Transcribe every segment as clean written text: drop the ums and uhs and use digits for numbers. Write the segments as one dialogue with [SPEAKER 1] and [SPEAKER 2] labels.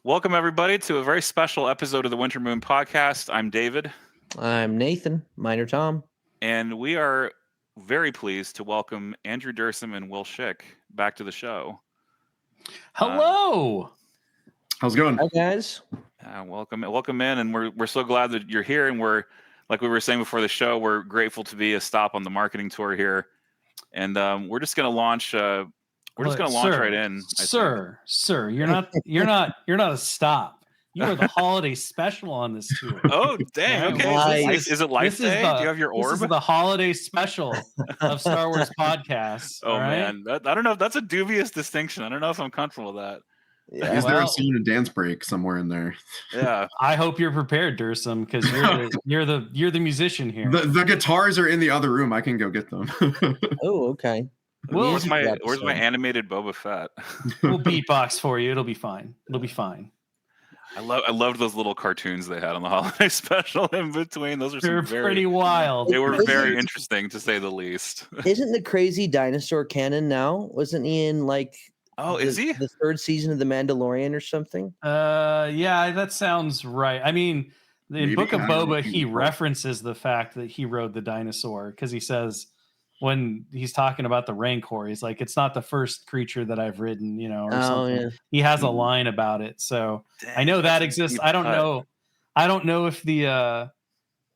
[SPEAKER 1] Welcome, everybody, to a very special episode of the Winter Moon Podcast. I'm David.
[SPEAKER 2] I'm Nathan, Minor Tom.
[SPEAKER 1] And we are very pleased to welcome Andrew Dursum and Will Shick back to the show.
[SPEAKER 3] Hello.
[SPEAKER 4] How's it going?
[SPEAKER 2] Hi, guys.
[SPEAKER 1] Welcome in, and we're so glad that you're here. And we're, like we were saying before the show, we're grateful to be a stop on the marketing tour here. And we're just going to launch. We're just going to launch right in.
[SPEAKER 3] Sir, you're not a stop. You are the holiday special on this tour.
[SPEAKER 1] Oh, dang. Okay.
[SPEAKER 2] Nice.
[SPEAKER 1] Is it Life Day? Do you have your orb?
[SPEAKER 3] This is the holiday special of Star Wars podcasts.
[SPEAKER 1] Oh,
[SPEAKER 3] all right?
[SPEAKER 1] man. I don't know. That's a dubious distinction. I don't know if I'm comfortable with that.
[SPEAKER 2] Yeah.
[SPEAKER 4] Is there a scene and dance break somewhere in there?
[SPEAKER 1] Yeah.
[SPEAKER 3] I hope you're prepared, Dursum, because you're the musician here.
[SPEAKER 4] The guitars are in the other room. I can go get them.
[SPEAKER 2] Oh, okay.
[SPEAKER 3] Well,
[SPEAKER 1] where's my animated Boba Fett?
[SPEAKER 3] We'll beatbox for you. It'll be fine.
[SPEAKER 1] I loved those little cartoons they had on the holiday special in between. Those are
[SPEAKER 3] They're pretty wild.
[SPEAKER 1] They were very interesting, to say the least.
[SPEAKER 2] Isn't the crazy dinosaur canon now? Wasn't he in
[SPEAKER 1] is he?
[SPEAKER 2] The third season of The Mandalorian or something?
[SPEAKER 3] Yeah, that sounds right. I mean, in
[SPEAKER 4] Maybe.
[SPEAKER 3] Book of
[SPEAKER 4] I don't
[SPEAKER 3] Boba,
[SPEAKER 4] know.
[SPEAKER 3] he references the fact that he rode the dinosaur because he says when he's talking about the Rancor, he's like, "It's not the first creature that I've ridden," or something.
[SPEAKER 2] Yeah.
[SPEAKER 3] He has a line about it, so
[SPEAKER 1] Dang,
[SPEAKER 3] I know that
[SPEAKER 1] that's a
[SPEAKER 3] exists.
[SPEAKER 1] deep
[SPEAKER 3] I don't
[SPEAKER 1] cut.
[SPEAKER 3] know. I don't know if the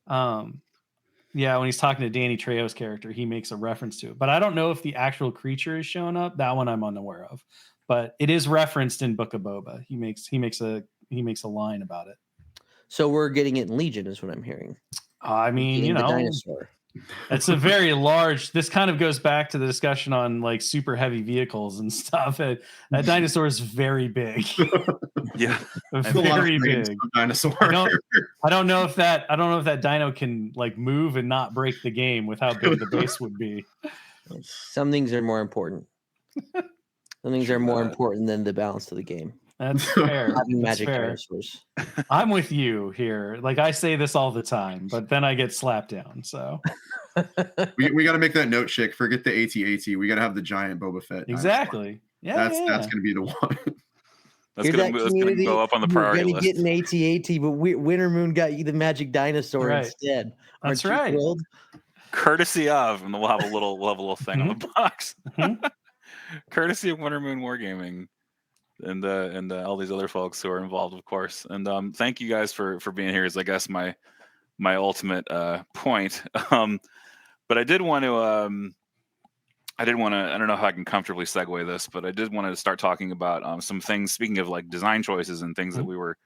[SPEAKER 3] when he's talking to Danny Trejo's character, he makes a reference to it, but I don't know if the actual creature is showing up. That one I'm unaware of, but it is referenced in Book of Boba. He makes a line about it.
[SPEAKER 2] So we're getting it in Legion, is what I'm hearing.
[SPEAKER 3] I mean,
[SPEAKER 2] Getting the dinosaur.
[SPEAKER 3] it's a very large. This kind of goes back to the discussion on like super heavy vehicles and stuff. That dinosaur is very big.
[SPEAKER 1] Yeah,
[SPEAKER 3] very big.
[SPEAKER 4] Dinosaur.
[SPEAKER 3] I don't know if that dino can like move and not break the game with how big the base would be.
[SPEAKER 2] Some things are more important. Some things are more important than the balance of the game.
[SPEAKER 3] That's fair.
[SPEAKER 2] Having
[SPEAKER 3] That's
[SPEAKER 2] magic
[SPEAKER 3] fair.
[SPEAKER 2] dinosaurs.
[SPEAKER 3] I'm with you here. Like I say this all the time, but then I get slapped down. So
[SPEAKER 4] we got to make that note, Chick. Forget the AT-AT. We got to have the giant Boba Fett.
[SPEAKER 3] exactly. Yeah,
[SPEAKER 4] That's going to be the one.
[SPEAKER 1] that's gonna go up on the priority
[SPEAKER 2] You're
[SPEAKER 1] list.
[SPEAKER 2] gonna get an AT-AT, but Winter Moon got you the magic dinosaur
[SPEAKER 3] Right.
[SPEAKER 2] instead.
[SPEAKER 3] That's
[SPEAKER 2] Aren't you
[SPEAKER 3] right.
[SPEAKER 2] thrilled?
[SPEAKER 1] Courtesy of, and we'll have a little thing on the box.
[SPEAKER 3] Mhm.
[SPEAKER 1] Courtesy of Winter Moon Wargaming. And all these other folks who are involved, of course. And thank you guys for being here. Is I guess my ultimate point. But I did want to. I don't know how I can comfortably segue this, but I did want to start talking about some things. Speaking of like design choices and things that we were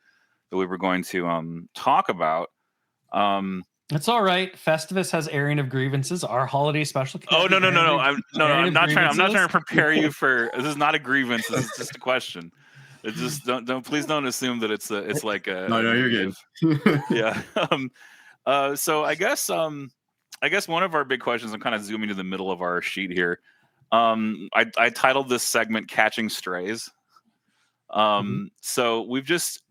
[SPEAKER 1] going to talk about.
[SPEAKER 3] It's all right. Festivus has airing of grievances. Our holiday special.
[SPEAKER 1] Oh no! I'm not trying to prepare you for. This is not a grievance. This is just a question. It's just please don't assume that it's like a.
[SPEAKER 4] No, you're good.
[SPEAKER 1] Yeah. So I guess one of our big questions. I'm kind of zooming to the middle of our sheet here. I titled this segment "Catching Strays." So we've just.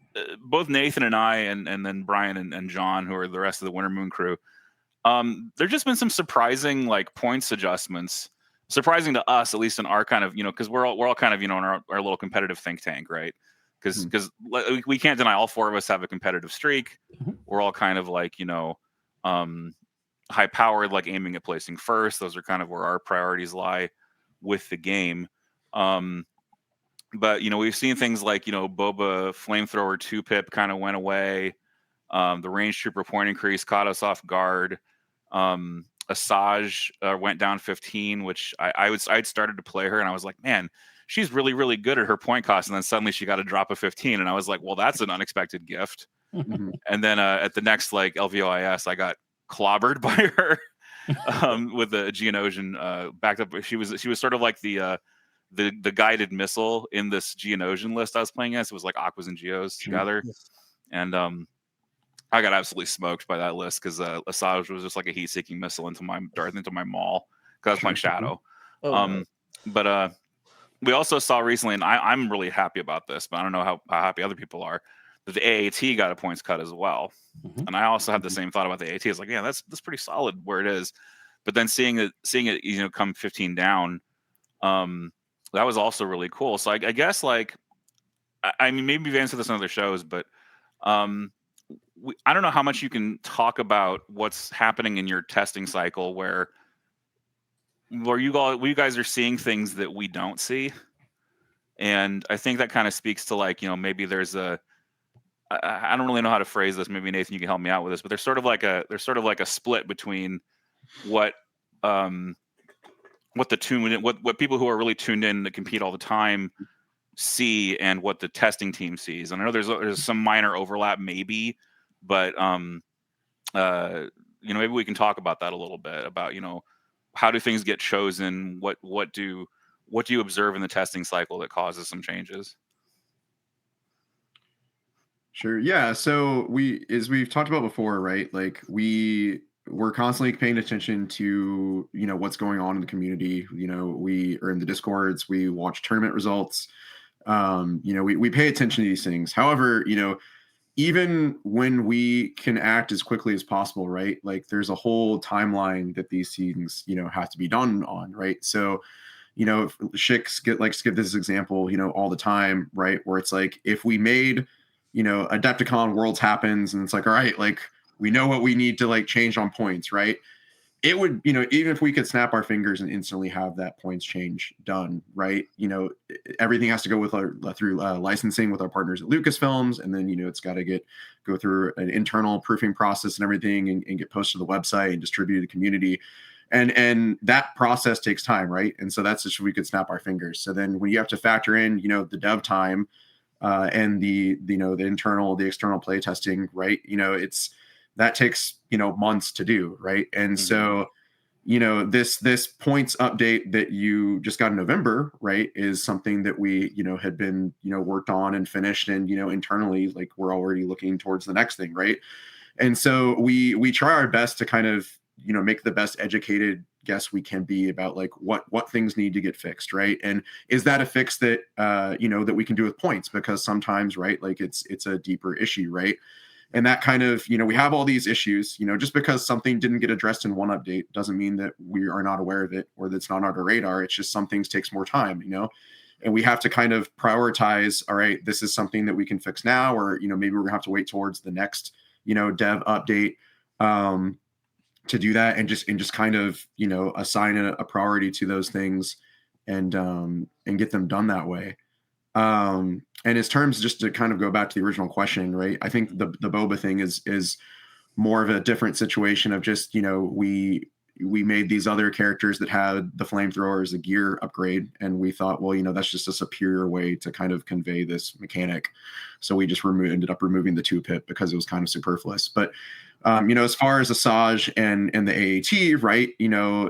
[SPEAKER 1] Both Nathan and I, and then Brian and John, who are the rest of the Winter Moon crew, there's just been some surprising like points adjustments. Surprising to us, at least in our kind of, because we're all kind of, in our little competitive think tank, right? Because we can't deny all four of us have a competitive streak. We're all kind of like, high powered, like aiming at placing first. Those are kind of where our priorities lie with the game. But we've seen things like Boba flamethrower 2-pip kind of went away. The range trooper point increase caught us off guard. Asajj went down 15, which I'd started to play her and I was like, man, she's really, really good at her point cost. And then suddenly she got a drop of 15, and I was like, well, that's an unexpected gift. And then at the next like LVOIS, I got clobbered by her with a Geonosian backed up. She was sort of like the guided missile in this Geonosian list I was playing as. It was like Aquas and Geos together. And I got absolutely smoked by that list because Asajj was just like a heat-seeking missile into my maul because I was playing Shadow. But we also saw recently, and I'm really happy about this, but I don't know how happy other people are, that the AAT got a points cut as well. And I also had the same thought about the AAT. It's like, yeah, that's pretty solid where it is. But then seeing it come 15 down, that was also really cool. So I guess like I mean, maybe we've answered this on other shows, but I don't know how much you can talk about what's happening in your testing cycle where you guys are seeing things that we don't see. And I think that kind of speaks to, like, maybe there's I don't really know how to phrase this. Maybe Nathan, you can help me out with this, but there's sort of like a split between what people who are really tuned in to compete all the time see and what the testing team sees. And I know there's some minor overlap maybe, but maybe we can talk about that a little bit about, how do things get chosen? What do you observe in the testing cycle that causes some changes?
[SPEAKER 4] Sure. Yeah. So as we've talked about before, right? Like we're constantly paying attention to, what's going on in the community. We are in the Discords, we watch tournament results. We pay attention to these things. However, even when we can act as quickly as possible, right? Like there's a whole timeline that these things, have to be done on, right? So, Shick likes to give this example, all the time, right? Where it's like, if we made, Adepticon Worlds happens and it's like, all right, like we know what we need to like change on points, right? It would, even if we could snap our fingers and instantly have that points change done, right? Everything has to go through licensing with our partners at Lucasfilms, and then it's got to go through an internal proofing process and everything, and get posted to the website and distributed to the community, and that process takes time, right? And so that's just we could snap our fingers. So then when you have to factor in, the dev time, and the the external play testing, right? That takes months to do, right? And so this points update that you just got in November, right, is something that we had been worked on and finished, and internally, like, we're already looking towards the next thing, right? And so we try our best to kind of make the best educated guess we can be about like what things need to get fixed, right? And is that a fix that that we can do with points? Because sometimes, right, like it's a deeper issue, right? And that kind of, we have all these issues, just because something didn't get addressed in one update doesn't mean that we are not aware of it or that's not on our radar. It's just some things takes more time, and we have to kind of prioritize, all right, this is something that we can fix now, or, maybe we're gonna have to wait towards the next, dev update to do that, and just kind of, assign a priority to those things and get them done that way. And as terms, just to kind of go back to the original question, right? I think the boba thing is more of a different situation of just, we made these other characters that had the flamethrower as a gear upgrade, and we thought, well, that's just a superior way to kind of convey this mechanic. So we just ended up removing the 2-pip because it was kind of superfluous. But as far as Asajj and the AAT, right?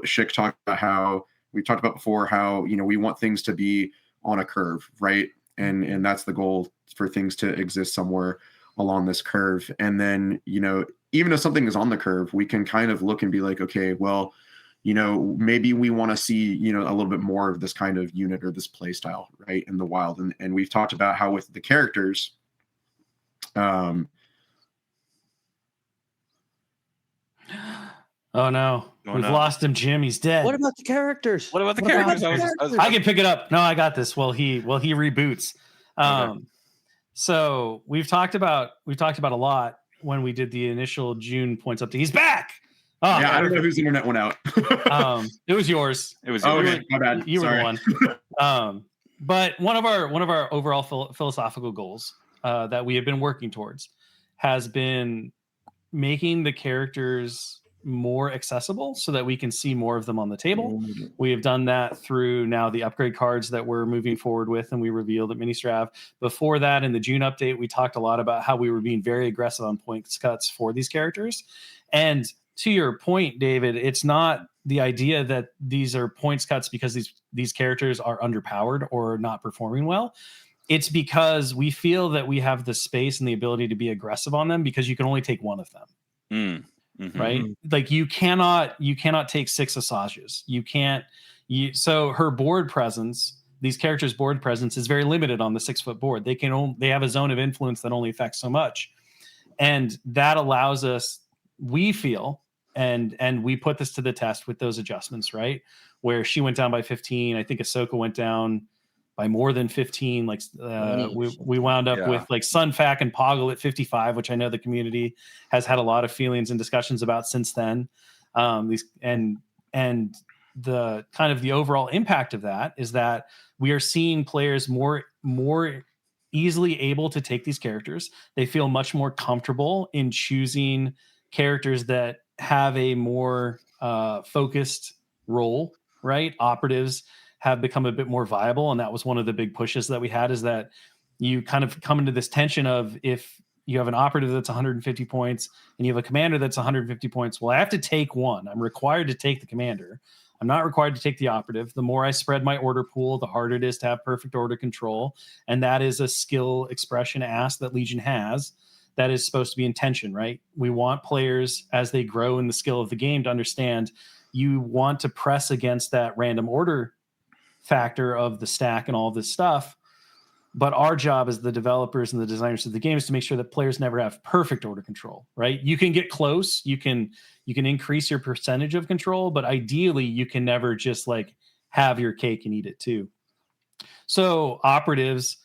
[SPEAKER 4] Shick talked about how we've talked about before, how we want things to be on a curve, right? And that's the goal, for things to exist somewhere along this curve. And then, even if something is on the curve, we can kind of look and be like, okay, well, maybe we want to see, a little bit more of this kind of unit or this play style, right, in the wild. And we've talked about how with the characters,
[SPEAKER 3] oh no, we've lost him, Jim. He's dead.
[SPEAKER 2] What about the characters?
[SPEAKER 3] I can pick it up. No, I got this. Well, he reboots. Okay. So we've talked about a lot when we did the initial June points update. He's back.
[SPEAKER 4] Oh, yeah, I don't know whose internet went out.
[SPEAKER 3] It was yours.
[SPEAKER 4] It was yours. Okay, my bad.
[SPEAKER 3] You were the one. But one of our overall philosophical goals that we have been working towards has been making the characters more accessible so that we can see more of them on the table. We have done that through now the upgrade cards that we're moving forward with, and we revealed at Ministrav. Before that, in the June update, we talked a lot about how we were being very aggressive on points cuts for these characters. And to your point, David, it's not the idea that these are points cuts because these characters are underpowered or not performing well. It's because we feel that we have the space and the ability to be aggressive on them, because you can only take one of them. Mm-hmm. Right? Like you cannot take 6 Asajjs. So her board presence, these characters' board presence is very limited on the 6-foot board. They have a zone of influence that only affects so much. And that allows us, we feel, and we put this to the test with those adjustments, right? Where she went down by 15. I think Ahsoka went down by more than 15. Like we wound up with like Sunfac and Poggle at 55, which I know the community has had a lot of feelings and discussions about since then. And the kind of the overall impact of that is that we are seeing players more easily able to take these characters. They feel much more comfortable in choosing characters that have a more focused role, right? Operatives have become a bit more viable, and that was one of the big pushes that we had, is that you kind of come into this tension of, if you have an operative that's 150 points and you have a commander that's 150 points, well, I have to take one. I'm required to take the commander. I'm not required to take the operative. The more I spread my order pool, the harder it is to have perfect order control. And that is a skill expression ask that Legion has that is supposed to be in tension, right? We want players, as they grow in the skill of the game, to understand you want to press against that random order factor of the stack and all this stuff. But our job as the developers and the designers of the game is to make sure that players never have perfect order control, right? You can get close, you can increase your percentage of control, but ideally you can never just like have your cake and eat it too. So operatives,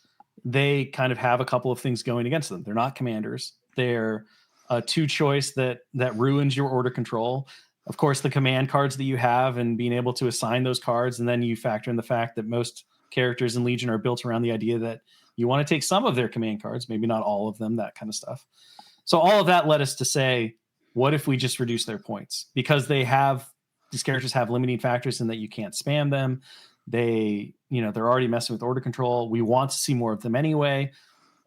[SPEAKER 3] they kind of have a couple of things going against them. They're not commanders. They're a two choice that ruins your order control. Of course, the command cards that you have and being able to assign those cards, and then you factor in the fact that most characters in Legion are built around the idea that you want to take some of their command cards, maybe not all of them, that kind of stuff. So all of that led us to say, what if we just reduce their points? Because these characters have limiting factors in that you can't spam them. They're already messing with order control. We want to see more of them anyway.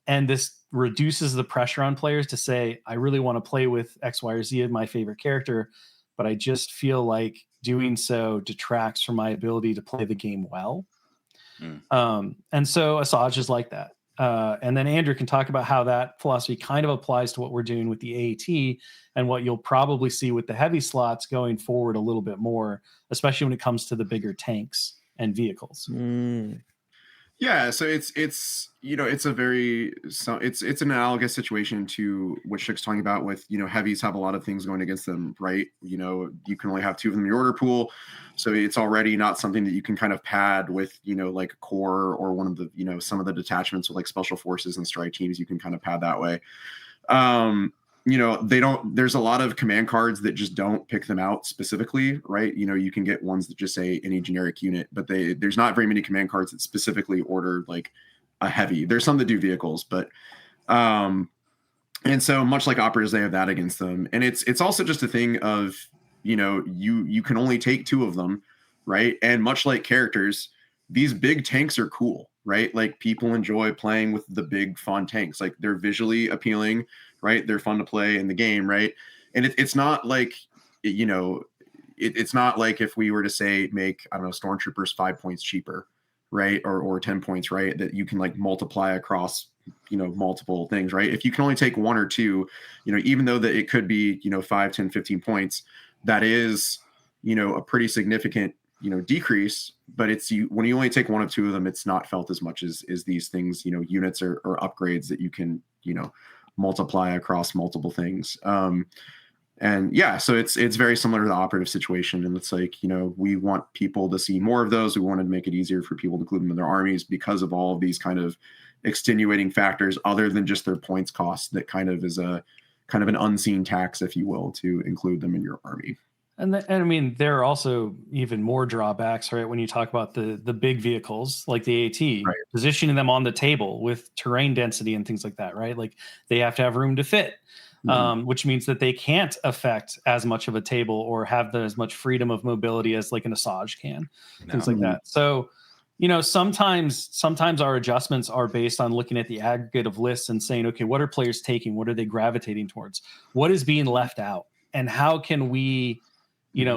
[SPEAKER 3] And this reduces the pressure on players to say, I really want to play with X, Y, or Z, my favorite character, but I just feel like doing so detracts from my ability to play the game well. And so Asajj is like that. And then Andrew can talk about how that philosophy kind of applies to what we're doing with the AAT and what you'll probably see with the heavy slots going forward a little bit more, especially when it comes to the bigger tanks and vehicles.
[SPEAKER 4] Yeah, so it's it's an analogous situation to what Shick's talking about with, heavies have a lot of things going against them, right? You can only have two of them in your order pool, so it's already not something that you can kind of pad with, like core or one of the, some of the detachments with like special forces and strike teams. You can kind of pad that way. There's a lot of command cards that just don't pick them out specifically, right? You can get ones that just say any generic unit, but there's not very many command cards that specifically order like a heavy. There's some that do vehicles, but and so much like operators, they have that against them. And it's also just a thing of, you can only take two of them, right? And much like characters, these big tanks are cool, right? Like people enjoy playing with the big fun tanks. Like they're visually appealing, right? They're fun to play in the game, right? And it's not like, it's not like if we were to say make, I don't know, stormtroopers 5 points cheaper, right? Or 10 points, right? That you can like multiply across, multiple things, right? If you can only take one or two, even though that it could be, 5, 10, 15 points, that is, a pretty significant, decrease, but when you only take one or two of them, it's not felt as much as these things, units or upgrades that you can, multiply across multiple things. And yeah, so it's very similar to the operative situation. And it's like, we want people to see more of those. We wanted to make it easier for people to include them in their armies because of all of these kind of extenuating factors other than just their points cost. That kind of is a kind of an unseen tax, if you will, to include them in your army.
[SPEAKER 3] And I mean, there are also even more drawbacks, right? When you talk about the big vehicles like the AT,
[SPEAKER 4] right,
[SPEAKER 3] positioning them on the table with terrain density and things like that, right? Like they have to have room to fit, which means that they can't affect as much of a table or have as much freedom of mobility as like an Asajj can, things like that. So, sometimes our adjustments are based on looking at the aggregate of lists and saying, okay, what are players taking? What are they gravitating towards? What is being left out? And how can we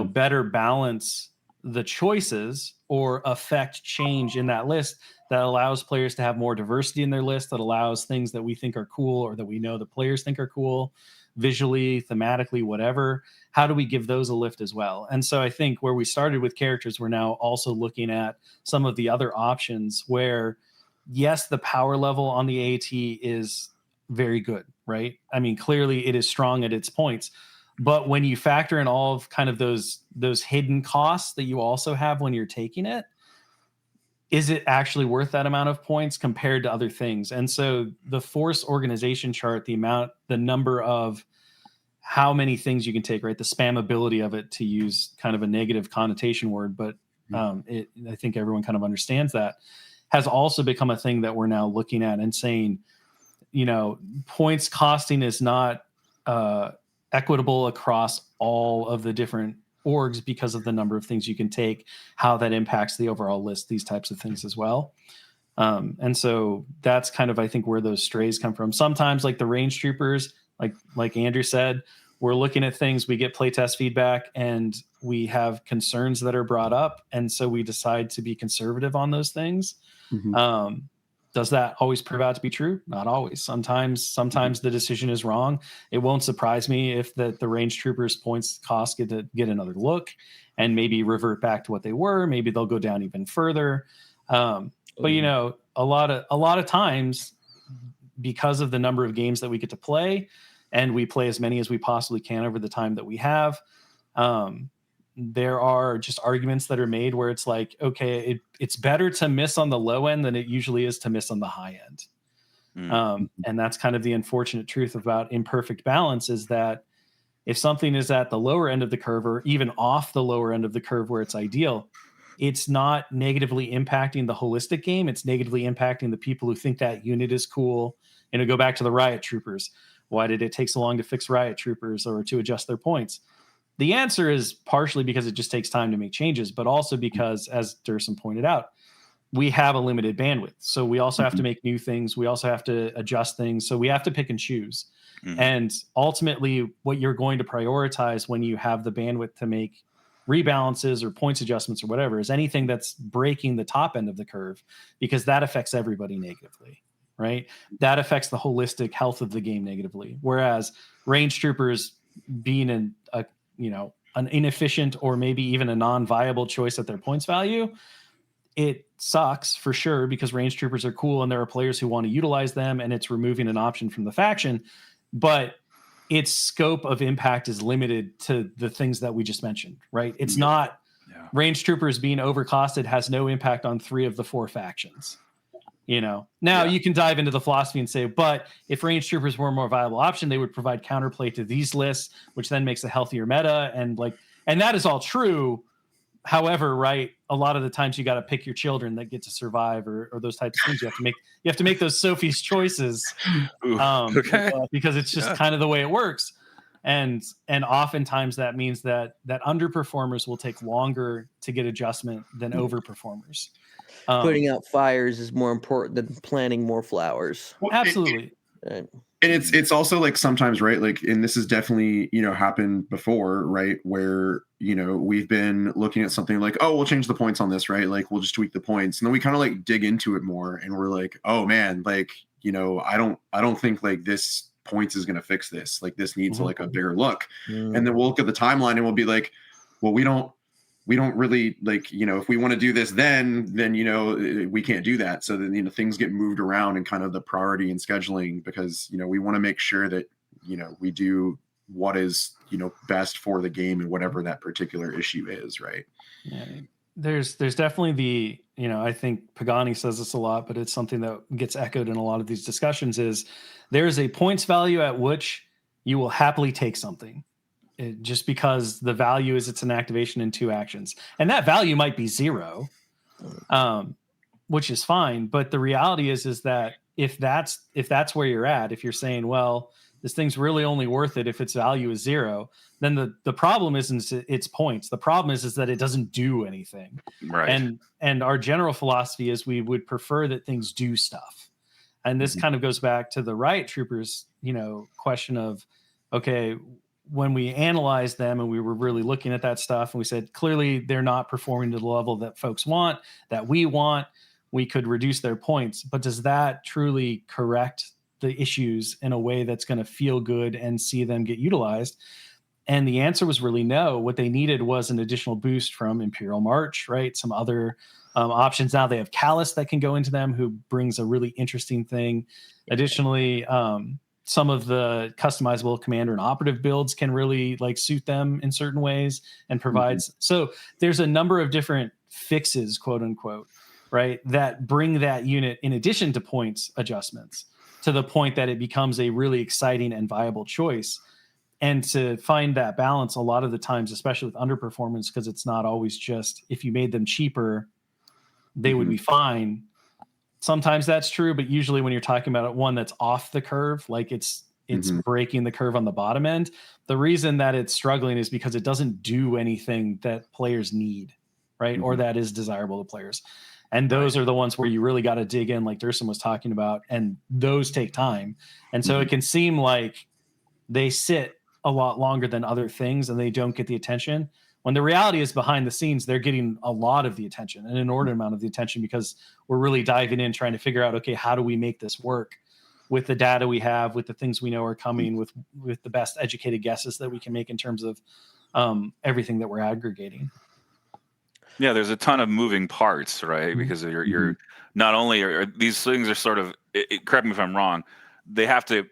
[SPEAKER 3] better balance the choices or affect change in that list that allows players to have more diversity in their list, that allows things that we think are cool or that we know the players think are cool, visually, thematically, whatever. How do we give those a lift as well? And so I think where we started with characters, we're now also looking at some of the other options where, yes, the power level on the AT is very good, right? I mean, clearly it is strong at its points. But when you factor in all of kind of those hidden costs that you also have when you're taking it, is it actually worth that amount of points compared to other things? And so the force organization chart, the number of how many things you can take, right? The spammability of it, to use kind of a negative connotation word, but I think everyone kind of understands that, has also become a thing that we're now looking at and saying, points costing is not equitable across all of the different orgs because of the number of things you can take, how that impacts the overall list, these types of things as well. And so that's kind of, I think, where those strays come from. Sometimes, like the range troopers, like Andrew said, we're looking at things, we get playtest feedback, and we have concerns that are brought up, and so we decide to be conservative on those things. Does that always prove out to be true? Not always. Sometimes the decision is wrong. It won't surprise me if the range troopers points cost get another look and maybe revert back to what they were. Maybe they'll go down even further. But a lot of times, because of the number of games that we get to play, and we play as many as we possibly can over the time that we have, there are just arguments that are made where it's like, okay, it's better to miss on the low end than it usually is to miss on the high end. And that's kind of the unfortunate truth about imperfect balance, is that if something is at the lower end of the curve, or even off the lower end of the curve where it's ideal, it's not negatively impacting the holistic game. It's negatively impacting the people who think that unit is cool. Go back to the riot troopers. Why did it take so long to fix riot troopers or to adjust their points? The answer is partially because it just takes time to make changes, but also because, as Dursum pointed out, we have a limited bandwidth. So we also have to make new things. We also have to adjust things. So we have to pick and choose. And ultimately, what you're going to prioritize when you have the bandwidth to make rebalances or points adjustments or whatever is anything that's breaking the top end of the curve, because that affects everybody negatively, right? That affects the holistic health of the game negatively. Whereas range troopers being an inefficient or maybe even a non-viable choice at their points value, it sucks for sure, because range troopers are cool and there are players who want to utilize them, and it's removing an option from the faction. But its scope of impact is limited to the things that we just mentioned, right? It's not range troopers being overcosted has no impact on 3 of the 4 factions. Now you can dive into the philosophy and say, but if range troopers were a more viable option, they would provide counterplay to these lists, which then makes a healthier meta. And that is all true. However, right, a lot of the times you got to pick your children that get to survive, or those types of things. You have to make those Sophie's choices, because it's just kind of the way it works. And oftentimes that means that underperformers will take longer to get adjustment than overperformers.
[SPEAKER 2] Putting out fires is more important than planting more flowers.
[SPEAKER 3] Well, absolutely.
[SPEAKER 4] And it's also like sometimes, right, like, and this has definitely happened before, right, where we've been looking at something like, oh, we'll change the points on this, right, like we'll just tweak the points, and then we kind of like dig into it more, and we're like, oh man, like I don't think like this points is going to fix this, like this needs like a bigger look. And then we'll look at the timeline and we'll be like, well, we don't really like, if we want to do this, then we can't do that. So then, things get moved around in kind of the priority and scheduling, because, we want to make sure that, we do what is, best for the game and whatever that particular issue is. Right.
[SPEAKER 3] Yeah. There's definitely the, I think Pagani says this a lot, but it's something that gets echoed in a lot of these discussions, is there's a points value at which you will happily take something. Just because the value is it's an activation in 2 actions, and that value might be 0, which is fine. But the reality is that if that's where you're at, if you're saying, well, this thing's really only worth it if its value is 0, then the problem isn't its points. The problem is that it doesn't do anything.
[SPEAKER 1] Right.
[SPEAKER 3] And our general philosophy is we would prefer that things do stuff. And this kind of goes back to the riot troopers, question of, okay, when we analyzed them and we were really looking at that stuff, and we said, clearly they're not performing to the level that folks want, that we want, we could reduce their points. But does that truly correct the issues in a way that's going to feel good and see them get utilized? And the answer was really no. What they needed was an additional boost from Imperial March, right? Some other options. Now they have Callus that can go into them, who brings a really interesting thing. Additionally, some of the customizable commander and operative builds can really like suit them in certain ways and provides. So there's a number of different fixes, quote unquote. right, that bring that unit in addition to points adjustments to the point that it becomes a really exciting and viable choice. And to find that balance a lot of the times, especially with underperformance, because it's not always just if you made them cheaper, they would be fine. Sometimes that's true, but usually when you're talking about one that's off the curve, like it's breaking the curve on the bottom end, the reason that it's struggling is because it doesn't do anything that players need, right? Or that is desirable to players. And those are the ones where you really got to dig in, like Dursum was talking about, and those take time. And so it can seem like they sit a lot longer than other things and they don't get the attention, when the reality is behind the scenes, they're getting a lot of the attention, an inordinate amount of the attention, because we're really diving in, trying to figure out, okay, how do we make this work with the data we have, with the things we know are coming, with the best educated guesses that we can make in terms of everything that we're aggregating.
[SPEAKER 1] Yeah, there's a ton of moving parts, right? Because you're not only are these things are sort of, correct me if I'm wrong, they have to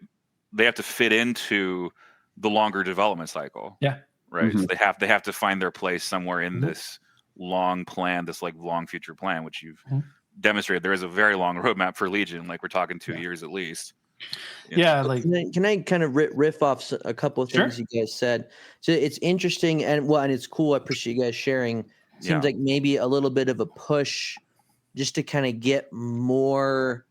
[SPEAKER 1] fit into the longer development cycle.
[SPEAKER 3] Yeah.
[SPEAKER 1] Right. So they have to find their place somewhere in this long plan, this like long future plan, which you've demonstrated. There is a very long roadmap for Legion, like we're talking 2 years at least.
[SPEAKER 3] Yeah, like
[SPEAKER 2] can I kind of riff off a couple of things you guys said? So it's interesting and it's cool. I appreciate you guys sharing. Seems like maybe a little bit of a push just to kind of get more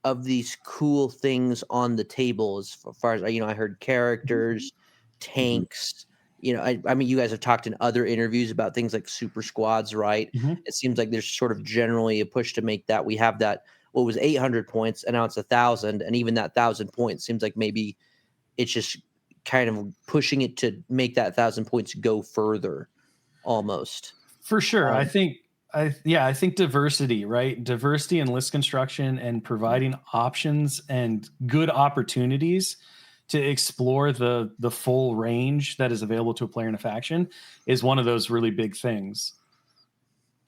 [SPEAKER 2] of these cool things on the table. As far as I heard characters, tanks. I mean, you guys have talked in other interviews about things like super squads, right? It seems like there's sort of generally a push to make that. We have that. What was 800 points, and now it's 1,000, and even that 1,000 points seems like maybe it's just kind of pushing it to make that 1,000 points go further, almost.
[SPEAKER 3] For sure, I think diversity, right? Diversity in list construction and providing options and good opportunities to explore the full range that is available to a player in a faction is one of those really big things.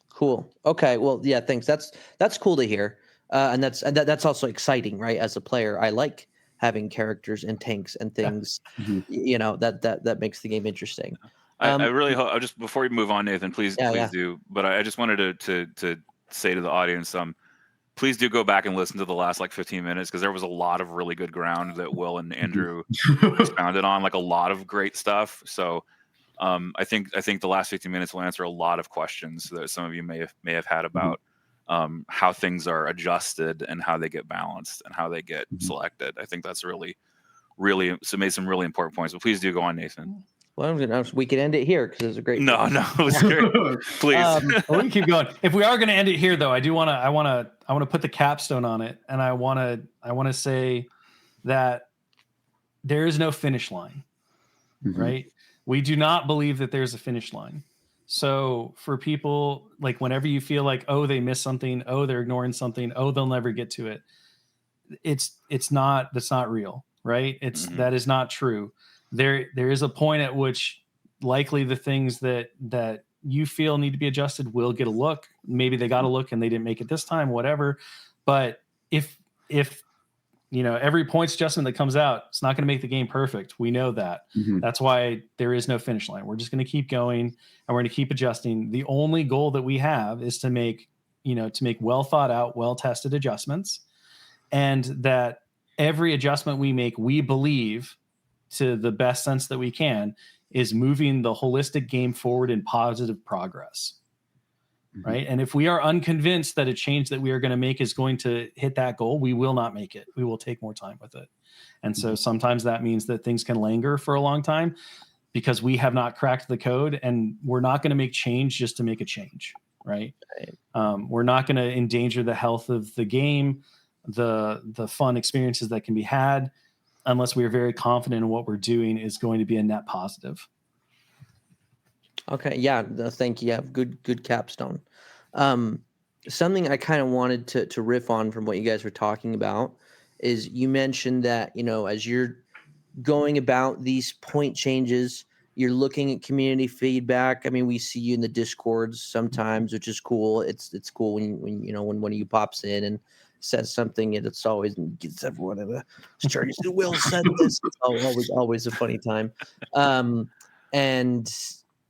[SPEAKER 2] Cool. Okay. Well, yeah, thanks. That's cool to hear. And that's also exciting, right? As a player, I like having characters and tanks and things, that makes the game interesting.
[SPEAKER 1] I really hope, just before you move on, Nathan, please do. But I just wanted to say to the audience, please do go back and listen to the last 15 minutes, because there was a lot of really good ground that Will and Andrew expounded on, like a lot of great stuff. So I think the last 15 minutes will answer a lot of questions that some of you may have had about how things are adjusted and how they get balanced and how they get selected. I think that's really made some really important points. But please do go on, Nathan.
[SPEAKER 2] Well, we can end it here because it's a great.
[SPEAKER 1] No, it was great. Please.
[SPEAKER 3] We can keep going. If we are going to end it here, though, I want to put the capstone on it, and I want to say that there is no finish line, right? We do not believe that there's a finish line. So for people, like, whenever you feel like, oh, they missed something, oh, they're ignoring something, oh, they'll never get to it, that's not real, right? That is not true. There is a point at which likely the things that you feel need to be adjusted will get a look. Maybe they got a look and they didn't make it this time, whatever. But if every points adjustment that comes out, it's not going to make the game perfect. We know that. That's why there is no finish line. We're just going to keep going and we're going to keep adjusting. The only goal that we have is to make well thought out, well tested adjustments, and that every adjustment we make, we believe, to the best sense that we can, is moving the holistic game forward in positive progress. Right. And if we are unconvinced that a change that we are going to make is going to hit that goal, we will not make it. We will take more time with it. And so sometimes that means that things can linger for a long time because we have not cracked the code, and we're not going to make change just to make a change. Right. We're not going to endanger the health of the game, the fun experiences that can be had, unless we are very confident in what we're doing is going to be a net positive.
[SPEAKER 2] Okay. Yeah. Thank you. Yeah. Good capstone. Something I kind of wanted to riff on from what you guys were talking about is you mentioned that, as you're going about these point changes, you're looking at community feedback. I mean, we see you in the Discords sometimes, which is cool. It's cool when one of you pops in and says something, and it's always gets everyone in a start. Will said this. It's always a funny time. And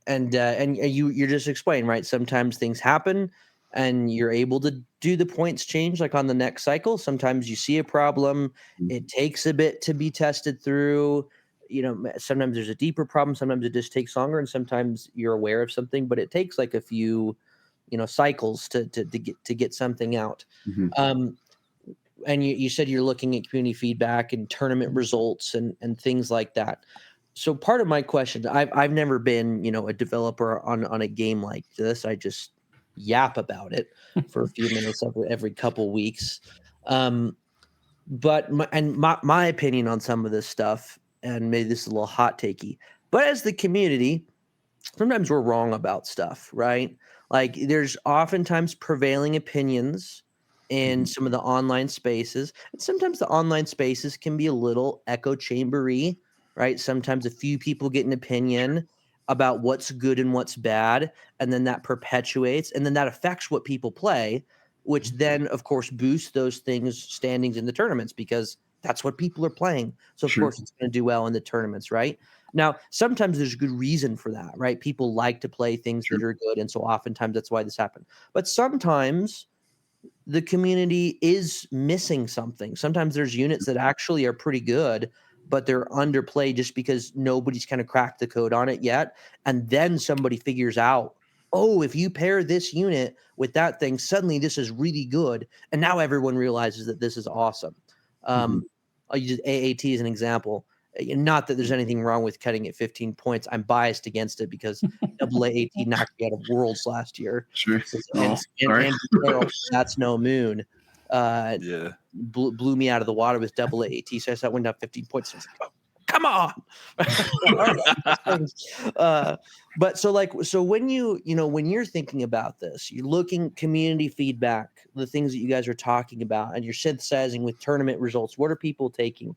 [SPEAKER 2] you're just explaining, right? Sometimes things happen, and you're able to do the points change like on the next cycle. Sometimes you see a problem, it takes a bit to be tested through. Sometimes there's a deeper problem, sometimes it just takes longer, and sometimes you're aware of something, but it takes like a few cycles to get something out. And you said you're looking at community feedback and tournament results and things like that. So part of my question, I've never been a developer on a game like this. I just yap about it for a few minutes every couple weeks. But my opinion on some of this stuff, and maybe this is a little hot takey, but as the community, sometimes we're wrong about stuff, right? Like there's oftentimes prevailing opinions in some of the online spaces, and sometimes the online spaces can be a little echo chambery, right? Sometimes a few people get an opinion about what's good and what's bad, and then that perpetuates, and then that affects what people play, which then of course boosts those things standings in the tournaments because that's what people are playing. So of course it's going to do well in the tournaments, right? Now, sometimes there's good reason for that, right? People like to play things that are good, and so oftentimes that's why this happened. But sometimes the community is missing something. Sometimes there's units that actually are pretty good, but they're underplayed just because nobody's kind of cracked the code on it yet. And then somebody figures out, oh, if you pair this unit with that thing, suddenly this is really good. And now everyone realizes that this is awesome. I'll use AAT as an example. Not that there's anything wrong with cutting at 15 points. I'm biased against it because AAT knocked me out of Worlds last year. And that's no moon. Blew me out of the water with AAT. So I went down 15 points. I was like, oh, come on. But so when when you're thinking about this, you're looking community feedback, the things that you guys are talking about, and you're synthesizing with tournament results. What are people taking?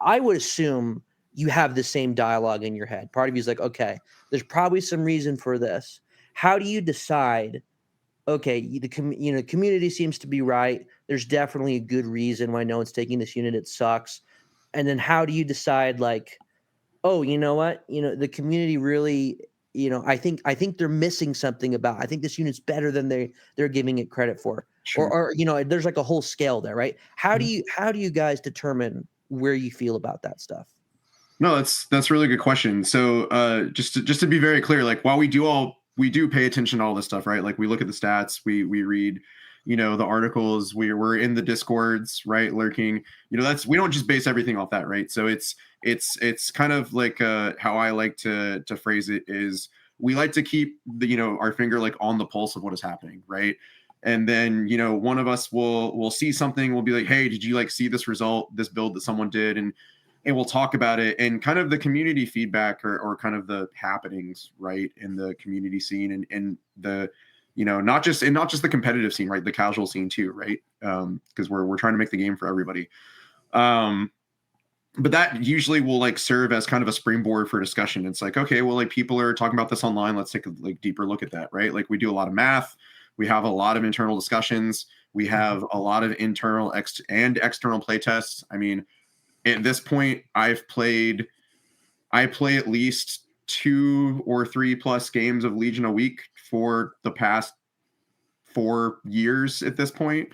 [SPEAKER 2] I would assume you have the same dialogue in your head. Part of you is like, okay, there's probably some reason for this. How do you decide? Okay, the community seems to be right. There's definitely a good reason why no one's taking this unit. It sucks. And then how do you decide, like, oh, you know what? The community really, I think they're missing something about. I think this unit's better than they're giving it credit for. Or there's like a whole scale there, right? How do you guys determine where you feel about that stuff?
[SPEAKER 4] No, that's a really good question. So just to be very clear, like while we do pay attention to all this stuff, right? Like we look at the stats, we read, the articles, we're in the discords, right? Lurking, we don't just base everything off that, right? So it's kind of like how I like to phrase it is we like to keep our finger like on the pulse of what is happening, right? And then one of us will see something, we'll be like, hey, did you like see this result, this build that someone did, and we'll talk about it, and kind of the community feedback or kind of the happenings, right, in the community scene and the not just the competitive scene, right, the casual scene too, right, because we're trying to make the game for everybody, but that usually will like serve as kind of a springboard for discussion. It's like, okay, well, like people are talking about this online, let's take a like deeper look at that, right? Like we do a lot of math, we have a lot of internal discussions, we have a lot of internal and external play tests. I mean, at this point, I play at least 2 or 3 plus games of Legion a week for the past 4 years at this point,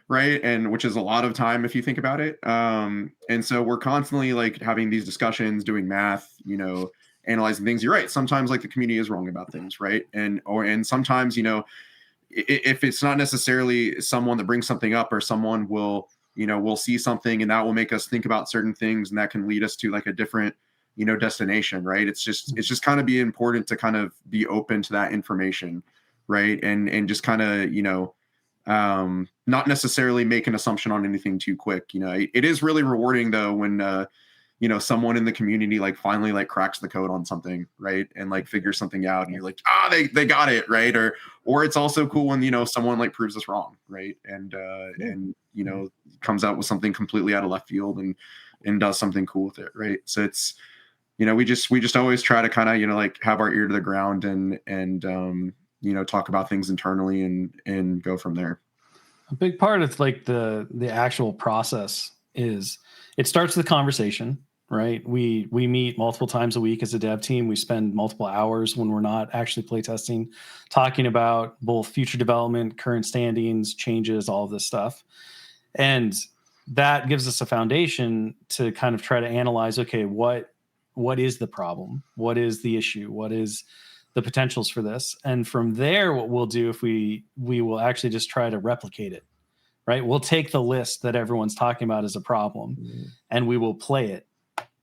[SPEAKER 4] right? And which is a lot of time if you think about it. And so we're constantly like having these discussions, doing math, analyzing things. You're right. Sometimes like the community is wrong about things, right? And sometimes, if it's not necessarily someone that brings something up, or someone will we'll see something and that will make us think about certain things, and that can lead us to like a different, destination, right? It's just kind of be important to kind of be open to that information, right? And just kind of, not necessarily make an assumption on anything too quick. It is really rewarding though when, someone in the community like finally like cracks the code on something, right? And like figures something out, and you're like, they got it, right? Or it's also cool when someone like proves us wrong, right? And comes out with something completely out of left field and does something cool with it, right? So it's we just always try to kind of like have our ear to the ground and talk about things internally and go from there.
[SPEAKER 3] A big part of like the actual process is it starts with a conversation. right? We meet multiple times a week as a dev team. We spend multiple hours when we're not actually playtesting, talking about both future development, current standings, changes, all of this stuff. And that gives us a foundation to kind of try to analyze, okay, what is the problem? What is the issue? What is the potentials for this? And from there, what we'll do, if we will actually just try to replicate it, right? We'll take the list that everyone's talking about as a problem and we will play it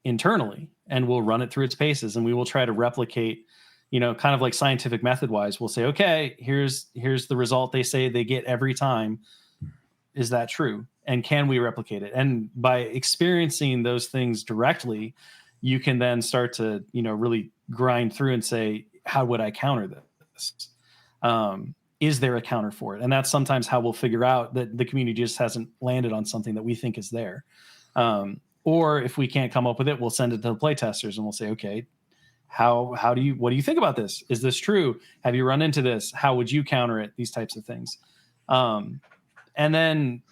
[SPEAKER 3] internally and we'll run it through its paces, and we will try to replicate, kind of like scientific method wise. We'll say, okay, here's the result they say they get every time. Is that true? And can we replicate it? And by experiencing those things directly, you can then start to, really grind through and say, how would I counter this? Is there a counter for it? And that's sometimes how we'll figure out that the community just hasn't landed on something that we think is there. Or if we can't come up with it, we'll send it to the playtesters and we'll say, okay, what do you think about this? Is this true? Have you run into this? How would you counter it? These types of things. And then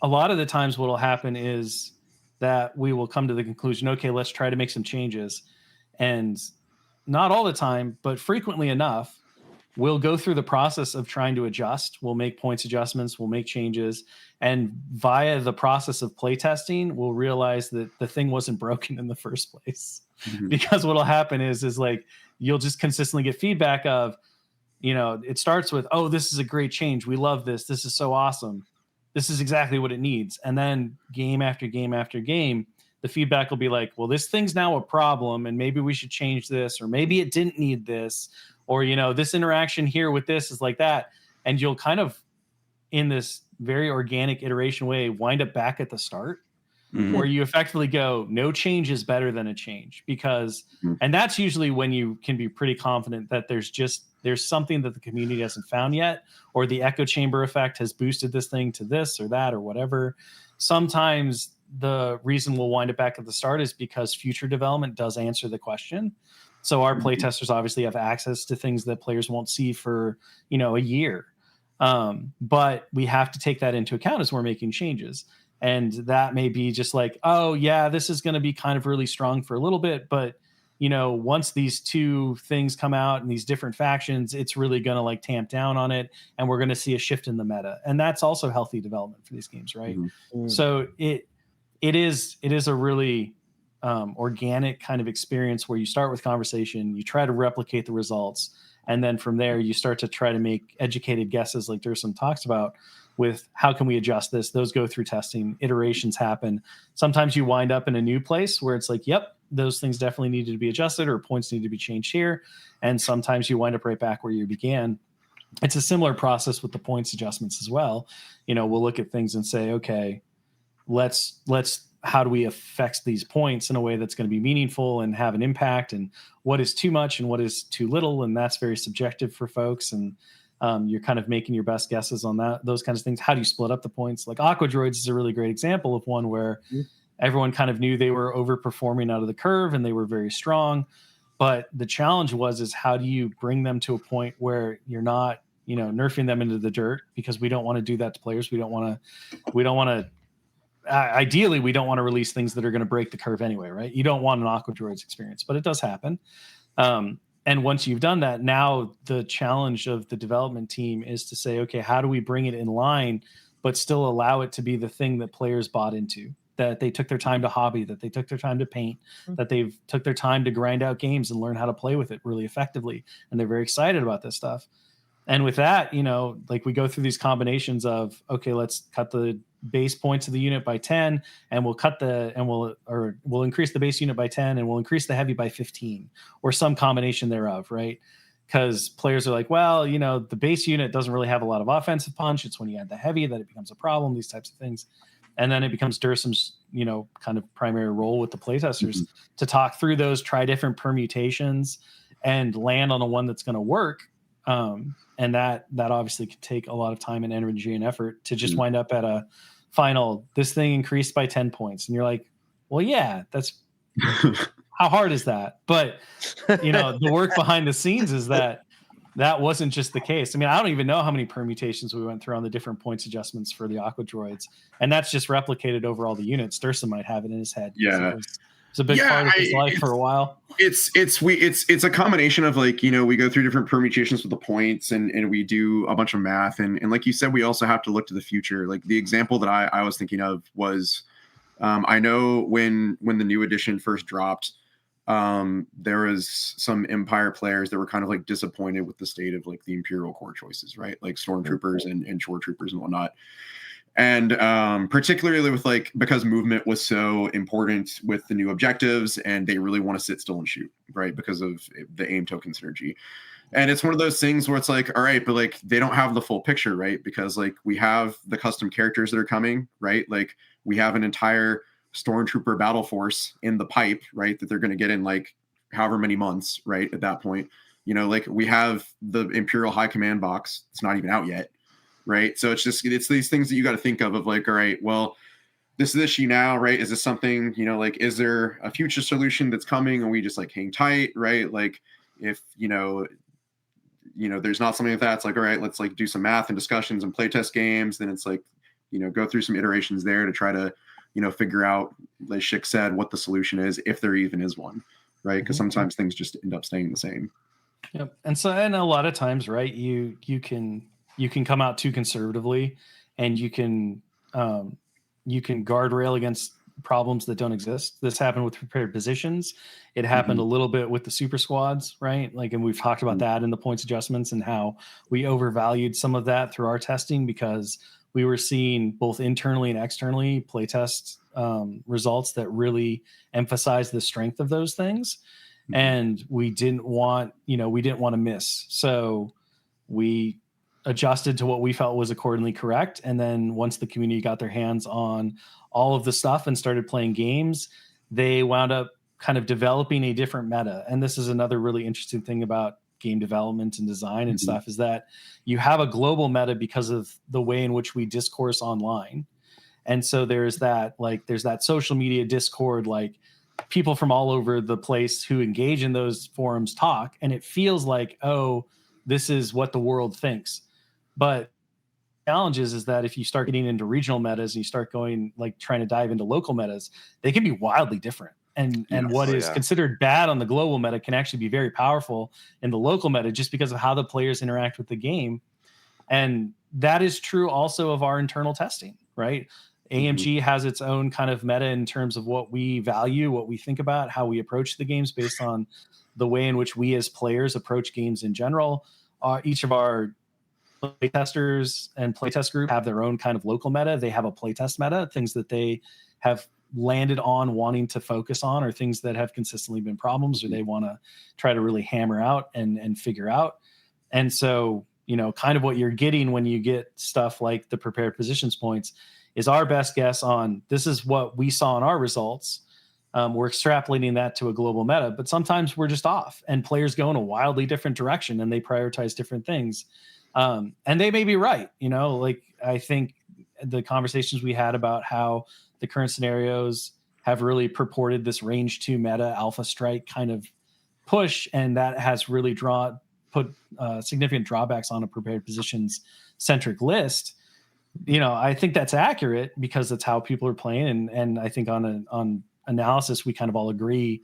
[SPEAKER 3] a lot of the times what will happen is that we will come to the conclusion, okay, let's try to make some changes. And not all the time, but frequently enough, we'll go through the process of trying to adjust. We'll make points adjustments. We'll make changes. And via the process of playtesting, we'll realize that the thing wasn't broken in the first place. Because what'll happen is like, you'll just consistently get feedback of, it starts with, oh, this is a great change. We love this. This is so awesome. This is exactly what it needs. And then game after game after game, the feedback will be like, well, this thing's now a problem and maybe we should change this, or maybe it didn't need this, or, this interaction here with this is like that. And you'll kind of, in this very organic iteration way, wind up back at the start where you effectively go, no change is better than a change, because, and that's usually when you can be pretty confident that there's something that the community hasn't found yet, or the echo chamber effect has boosted this thing to this or that or whatever. Sometimes the reason we'll wind it back at the start is because future development does answer the question. So our playtesters obviously have access to things that players won't see for, a year. But we have to take that into account as we're making changes. And that may be just like, oh yeah, this is going to be kind of really strong for a little bit, but once these two things come out and these different factions, it's really going to like tamp down on it, and we're going to see a shift in the meta. And that's also healthy development for these games, right? So it is a really organic kind of experience where you start with conversation, you try to replicate the results, and then from there you start to try to make educated guesses, like Dursum talks about, with how can we adjust this. Those go through testing, iterations happen. Sometimes you wind up in a new place where it's like, yep, those things definitely needed to be adjusted, or points need to be changed here. And sometimes you wind up right back where you began. It's a similar process with the points adjustments as well. We'll look at things and say, okay, let's how do we affect these points in a way that's going to be meaningful and have an impact, and what is too much and what is too little. And that's very subjective for folks. And you're kind of making your best guesses on those kinds of things. How do you split up the points? Like Aqua Droids is a really great example of one where everyone kind of knew they were overperforming out of the curve and they were very strong. But the challenge is how do you bring them to a point where you're not, nerfing them into the dirt, because we don't want to do that to players. We don't want to, ideally, we don't want to release things that are going to break the curve anyway, right? You don't want an Aqua Droids experience, but it does happen. And once you've done that, now the challenge of the development team is to say, okay, how do we bring it in line, but still allow it to be the thing that players bought into, that they took their time to hobby, that they took their time to paint, that they've took their time to grind out games and learn how to play with it really effectively. And they're very excited about this stuff. And with that, like we go through these combinations of, okay, let's cut the base points of the unit by 10, and we'll increase the base unit by 10, and we'll increase the heavy by 15, or some combination thereof, right? Because players are like, well, the base unit doesn't really have a lot of offensive punch. It's when you add the heavy that it becomes a problem, these types of things. And then it becomes Dursum's, kind of primary role with the playtesters to talk through those, try different permutations, and land on the one that's going to work. And that obviously could take a lot of time and energy and effort to just wind up at a final, this thing increased by 10 points. And you're like, well, yeah, that's how hard is that? But, the work behind the scenes is that wasn't just the case. I mean, I don't even know how many permutations we went through on the different points adjustments for the Aqua Droids. And that's just replicated over all the units. Dursum might have it in his head.
[SPEAKER 4] Yeah.
[SPEAKER 3] It's a big part of his life for a while.
[SPEAKER 4] It's a combination of like, you know, we go through different permutations with the points and we do a bunch of math. And like you said, we also have to look to the future. Like the example that I was thinking of was, I know when the new edition first dropped, there was some Empire players that were kind of like disappointed with the state of like the Imperial core choices, right? Like stormtroopers and shore troopers and whatnot. And particularly with like, because movement was so important with the new objectives and they really want to sit still and shoot, right? Because of the aim token synergy. And it's one of those things where it's like, all right, but like they don't have the full picture, right? Because like we have the custom characters that are coming, right? Like we have an entire Stormtrooper Battleforce in the pipe, right? That they're going to get in like however many months, right? At that point, you know, like we have the Imperial High Command box. It's not even out yet, right? So it's these things that you got to think of like, all right, well, this is the issue now, right? Is this something, you know, like, is there a future solution that's coming and we just like hang tight, right? Like if, you know, there's not something like that. It's like, all right, let's like do some math and discussions and playtest games. Then it's like, you know, go through some iterations there to try to, you know, figure out, like Shick said, what the solution is, if there even is one, right? Because sometimes things just end up staying the same.
[SPEAKER 3] Yep. And a lot of times, right, you can come out too conservatively, and you can guardrail against problems that don't exist. This happened with prepared positions. It happened a little bit with the super squads, right? Like, and we've talked about that in the points adjustments and how we overvalued some of that through our testing because we were seeing both internally and externally playtest results that really emphasize the strength of those things. And we didn't want to miss. So we adjusted to what we felt was accordingly correct. And then once the community got their hands on all of the stuff and started playing games, they wound up kind of developing a different meta. And this is another really interesting thing about game development and design and stuff, is that you have a global meta because of the way in which we discourse online. And so there's that social media Discord, like people from all over the place who engage in those forums talk, and it feels like, oh, this is what the world thinks. But the challenge is that if you start getting into regional metas and you start going, like, trying to dive into local metas, they can be wildly different. And what is considered bad on the global meta can actually be very powerful in the local meta just because of how the players interact with the game. And that is true also of our internal testing, right? AMG has its own kind of meta in terms of what we value, what we think about, how we approach the games based on the way in which we as players approach games in general. Each of our playtesters and playtest group have their own kind of local meta. They have a playtest meta, things that they have landed on wanting to focus on, or things that have consistently been problems or they want to try to really hammer out and figure out. And so, you know, kind of what you're getting when you get stuff like the prepared positions points is our best guess on, this is what we saw in our results. We're extrapolating that to a global meta, but sometimes we're just off and players go in a wildly different direction and they prioritize different things. And they may be right. You know, like, I think the conversations we had about how the current scenarios have really purported this range 2 meta alpha strike kind of push, and that has really put significant drawbacks on a prepared positions centric list. You know, I think that's accurate because that's how people are playing, and I think on analysis we kind of all agree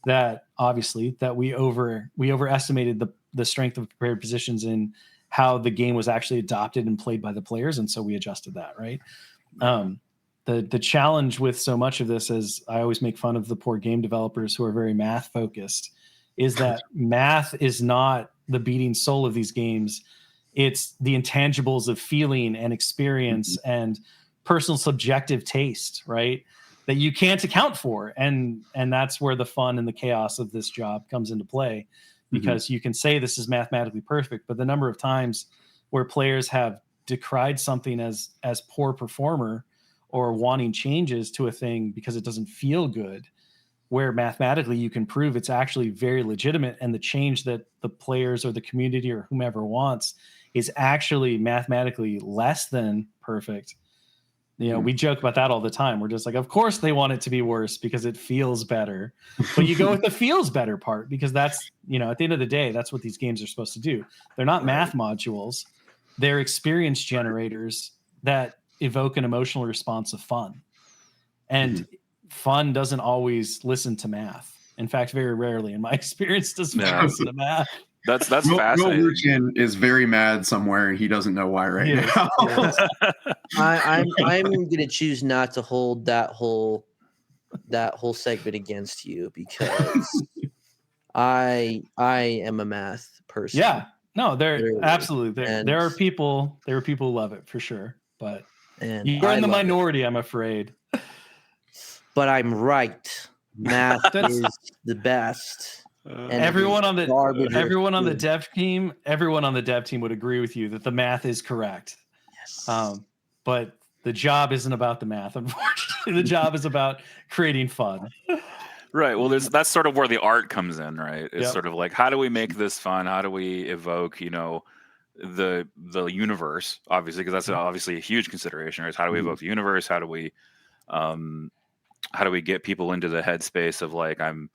[SPEAKER 3] that obviously that we overestimated the strength of prepared positions in how the game was actually adopted and played by the players, and so we adjusted that, right? The challenge with so much of this, as I always make fun of the poor game developers who are very math focused, is that math is not the beating soul of these games. It's the intangibles of feeling and experience and personal subjective taste, right? That you can't account for. And that's where the fun and the chaos of this job comes into play, because you can say this is mathematically perfect, but the number of times where players have decried something as poor performer or wanting changes to a thing because it doesn't feel good, where mathematically you can prove it's actually very legitimate and the change that the players or the community or whomever wants is actually mathematically less than perfect. You know, we joke about that all the time. We're just like, of course they want it to be worse because it feels better. But you go with the feels better part because that's, you know, at the end of the day, that's what these games are supposed to do. They're not math modules. They're experience generators that evoke an emotional response of fun. And fun doesn't always listen to math. In fact, very rarely in my experience does fun listen to math.
[SPEAKER 1] That's fascinating.
[SPEAKER 4] Ruchin is very mad somewhere and he doesn't know why now.
[SPEAKER 2] I'm gonna choose not to hold that whole segment against you because I am a math person.
[SPEAKER 3] Yeah. No, absolutely there are people who love it for sure. But you're in the minority, I'm afraid.
[SPEAKER 2] But I'm right. Math is the best.
[SPEAKER 3] Everyone on the dev team would agree with you that the math is correct.
[SPEAKER 2] Yes.
[SPEAKER 3] But the job isn't about the math, unfortunately. The job is about creating fun.
[SPEAKER 1] Right. Well, that's sort of where the art comes in, right? It's sort of like, how do we make this fun? How do we evoke, the universe, obviously, because that's obviously a huge consideration, right? How do we evoke the universe? How do we get people into the headspace of like, I'm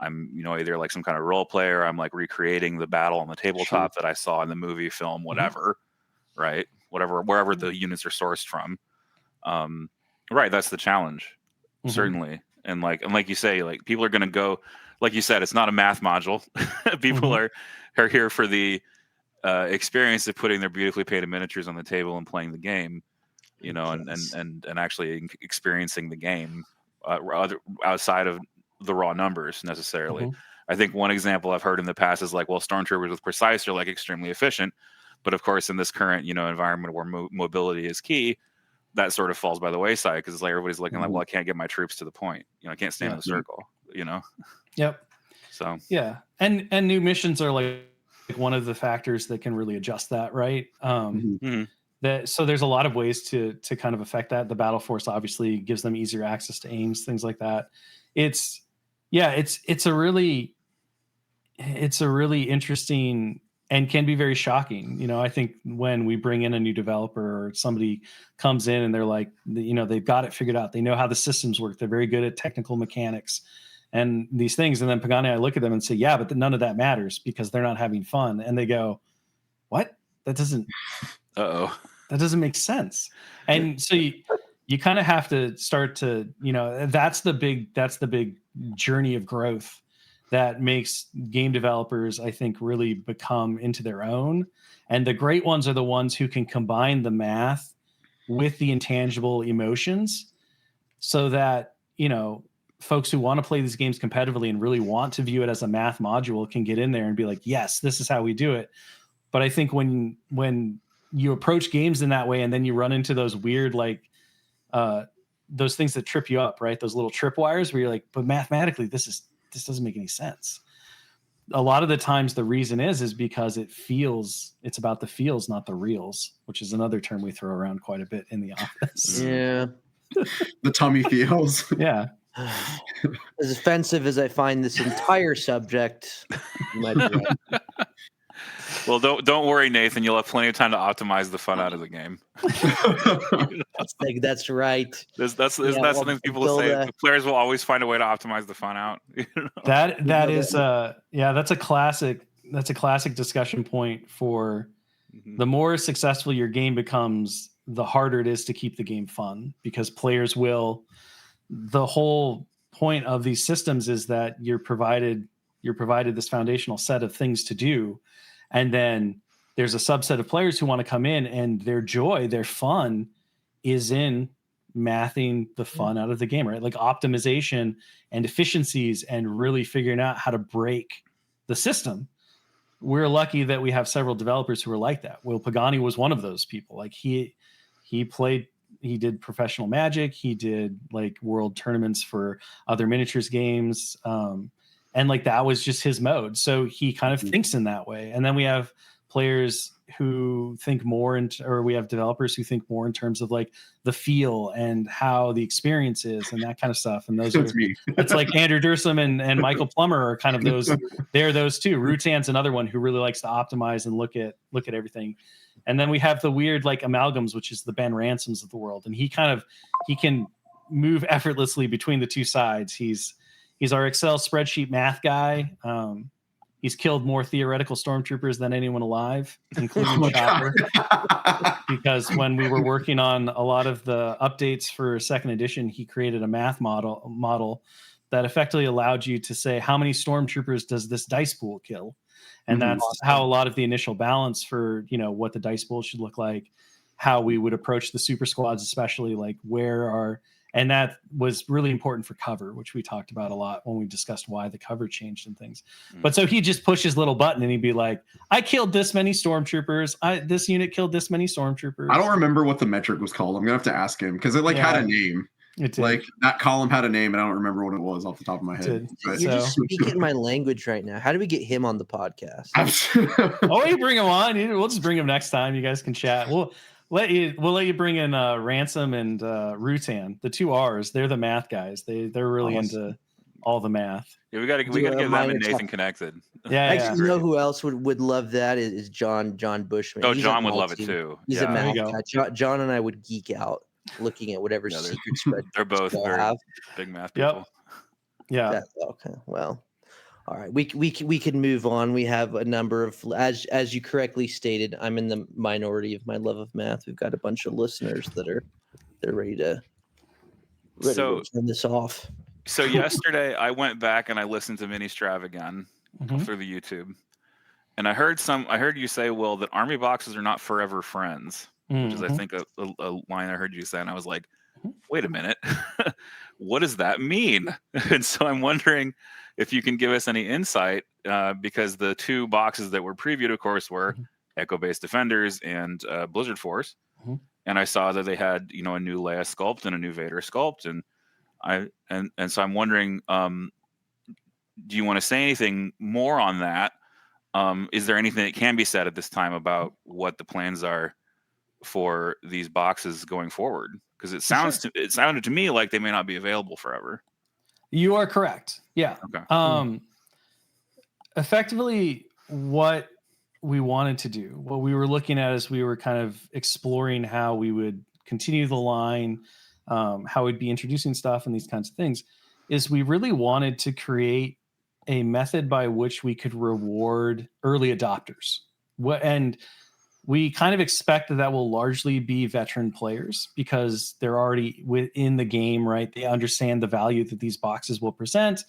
[SPEAKER 1] either like some kind of role player, I'm like recreating the battle on the tabletop that I saw in the movie, film, whatever, right? Wherever the units are sourced from. Right. That's the challenge, certainly. And like you say, like people are going to go, like you said, it's not a math module. People are here for the experience of putting their beautifully painted miniatures on the table and playing the game, and actually experiencing the game outside of the raw numbers necessarily. I think one example I've heard in the past is like, well, stormtroopers with precise are like extremely efficient, but of course in this current environment where mobility is key, that sort of falls by the wayside because it's like everybody's looking like, well, I can't get my troops to the point. I can't stand in the circle.
[SPEAKER 3] Yep.
[SPEAKER 1] So
[SPEAKER 3] yeah, and new missions are like one of the factors that can really adjust that, right? So there's a lot of ways to kind of affect that. The Battleforce obviously gives them easier access to aims, things like that. It's a really interesting and can be very shocking. I think when we bring in a new developer or somebody comes in and they're like, they've got it figured out. They know how the systems work. They're very good at technical mechanics and these things. And then Pagani, I look at them and say, yeah, but none of that matters because they're not having fun. And they go, what? That doesn't make sense. And so you kind of have to start to, that's the big journey of growth that makes game developers, I think, really become into their own. And the great ones are the ones who can combine the math with the intangible emotions so that, folks who want to play these games competitively and really want to view it as a math module can get in there and be like, yes, this is how we do it. But I think when you approach games in that way and then you run into those weird, those things that trip you up, right? Those little tripwires where you're like, but mathematically, this doesn't make any sense. A lot of the times the reason is because it's about the feels, not the reals, which is another term we throw around quite a bit in the office.
[SPEAKER 2] Yeah.
[SPEAKER 4] The tummy feels.
[SPEAKER 3] Yeah.
[SPEAKER 2] As offensive as I find this entire subject, you might be right.
[SPEAKER 1] Well, don't worry, Nathan. You'll have plenty of time to optimize the fun out of the game.
[SPEAKER 2] That's right.
[SPEAKER 1] That's something people say. The players will always find a way to optimize the fun out.
[SPEAKER 3] That's a classic. That's a classic discussion point for the more successful your game becomes, the harder it is to keep the game fun because players will. The whole point of these systems is that you're provided this foundational set of things to do. And then there's a subset of players who want to come in and their joy, their fun is in mathing the fun out of the game, right? Like optimization and efficiencies and really figuring out how to break the system. We're lucky that we have several developers who are like that. Will Pagani was one of those people. Like he did professional Magic. He did like world tournaments for other miniatures games. And like that was just his mode. So he kind of thinks in that way. And then we have players who think more or we have developers who think more in terms of like the feel and how the experience is and that kind of stuff. And those are me. It's like Andrew Dursum and Michael Plummer are kind of those. They're those two. Rutan's another one who really likes to optimize and look at everything. And then we have the weird like amalgams, which is the Ben Ransoms of the world. And he can move effortlessly between the two sides. He's our Excel spreadsheet math guy. He's killed more theoretical stormtroopers than anyone alive, including Chopper. Because when we were working on a lot of the updates for second edition, he created a math model that effectively allowed you to say, how many stormtroopers does this dice pool kill? And that's how a lot of the initial balance for, what the dice pool should look like, how we would approach the super squads, especially like and that was really important for cover, which we talked about a lot when we discussed why the cover changed and things. But so he just pushed his little button and he'd be like, I killed this many stormtroopers. This unit killed this many stormtroopers.
[SPEAKER 4] I don't remember what the metric was called. I'm gonna have to ask him because it had a name.
[SPEAKER 3] It did.
[SPEAKER 4] Like that column had a name, and I don't remember what it was off the top of my head.
[SPEAKER 2] You're just speaking my language right now. How do we get him on the podcast?
[SPEAKER 3] You bring him on. We'll just bring him next time. You guys can chat. We'll let you bring in Ransom and Rutan, the two R's. They're the math guys. They're really into all the math.
[SPEAKER 1] Yeah, we got to get them and Nathan connected.
[SPEAKER 2] Actually, you know who else would love that is John Bushman.
[SPEAKER 1] Oh, John would love it too.
[SPEAKER 2] He's a math guy. John and I would geek out looking at whatever secret spread.
[SPEAKER 1] They're both very big math people.
[SPEAKER 3] Yeah.
[SPEAKER 2] Okay. Well, all right. We can move on. We have a number of, as you correctly stated, I'm in the minority of my love of math. We've got a bunch of listeners they're ready to turn this off.
[SPEAKER 1] So yesterday I went back and I listened to Ministrav again through the YouTube, and I heard you say, Will, that army boxes are not forever friends. Which is, I think, a line I heard you say, and I was like, wait a minute, what does that mean? And so I'm wondering if you can give us any insight, because the two boxes that were previewed, of course, were Echo-based Defenders and Blizzard Force, and I saw that they had a new Leia sculpt and a new Vader sculpt, and so I'm wondering, do you want to say anything more on that? Is there anything that can be said at this time about what the plans are for these boxes going forward? Because it sounded to me like they may not be available forever.
[SPEAKER 3] You are correct. Yeah.
[SPEAKER 1] Okay.
[SPEAKER 3] Effectively, what we wanted to do, what we were looking at is we were kind of exploring how we would continue the line, how we'd be introducing stuff and these kinds of things, is we really wanted to create a method by which we could reward early adopters. And we kind of expect that will largely be veteran players because they're already within the game, right? They understand the value that these boxes will present.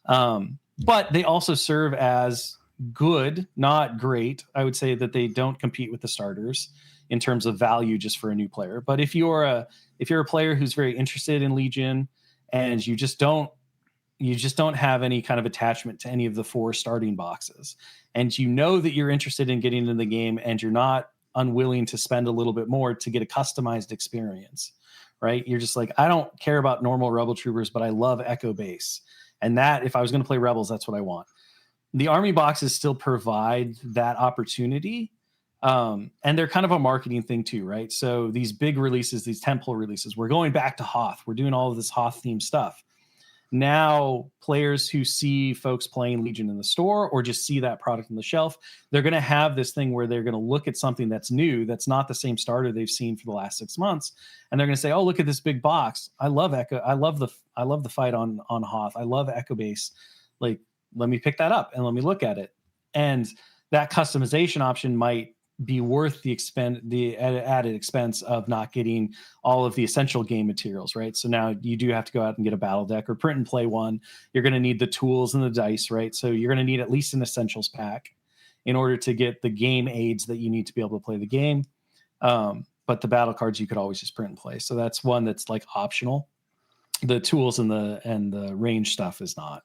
[SPEAKER 3] But they also serve as good, not great. I would say that they don't compete with the starters in terms of value just for a new player. But if you're a player who's very interested in Legion and you just don't have any kind of attachment to any of the 4 starting boxes, and that you're interested in getting into the game and you're not unwilling to spend a little bit more to get a customized experience, right? You're just like, I don't care about normal Rebel troopers, but I love Echo Base. And that, if I was going to play Rebels, that's what I want. The army boxes still provide that opportunity. And they're kind of a marketing thing too, right? So these big releases, these tentpole releases, we're going back to Hoth. We're doing all of this Hoth themed stuff. Now, players who see folks playing Legion in the store or just see that product on the shelf, they're going to have this thing where they're going to look at something that's new, that's not the same starter they've seen for the last 6 months, and they're going to say, "Oh, look at this big box! I love Echo. I love the fight on Hoth. I love Echo Base. Like, let me pick that up and let me look at it." And that customization option might be worth the added expense of not getting all of the essential game materials, right? So now you do have to go out and get a battle deck or print and play one. You're going to need the tools and the dice, right? So you're going to need at least an essentials pack in order to get the game aids that you need to be able to play the game. But the battle cards you could always just print and play. So that's one that's like optional. The tools and the range stuff is not,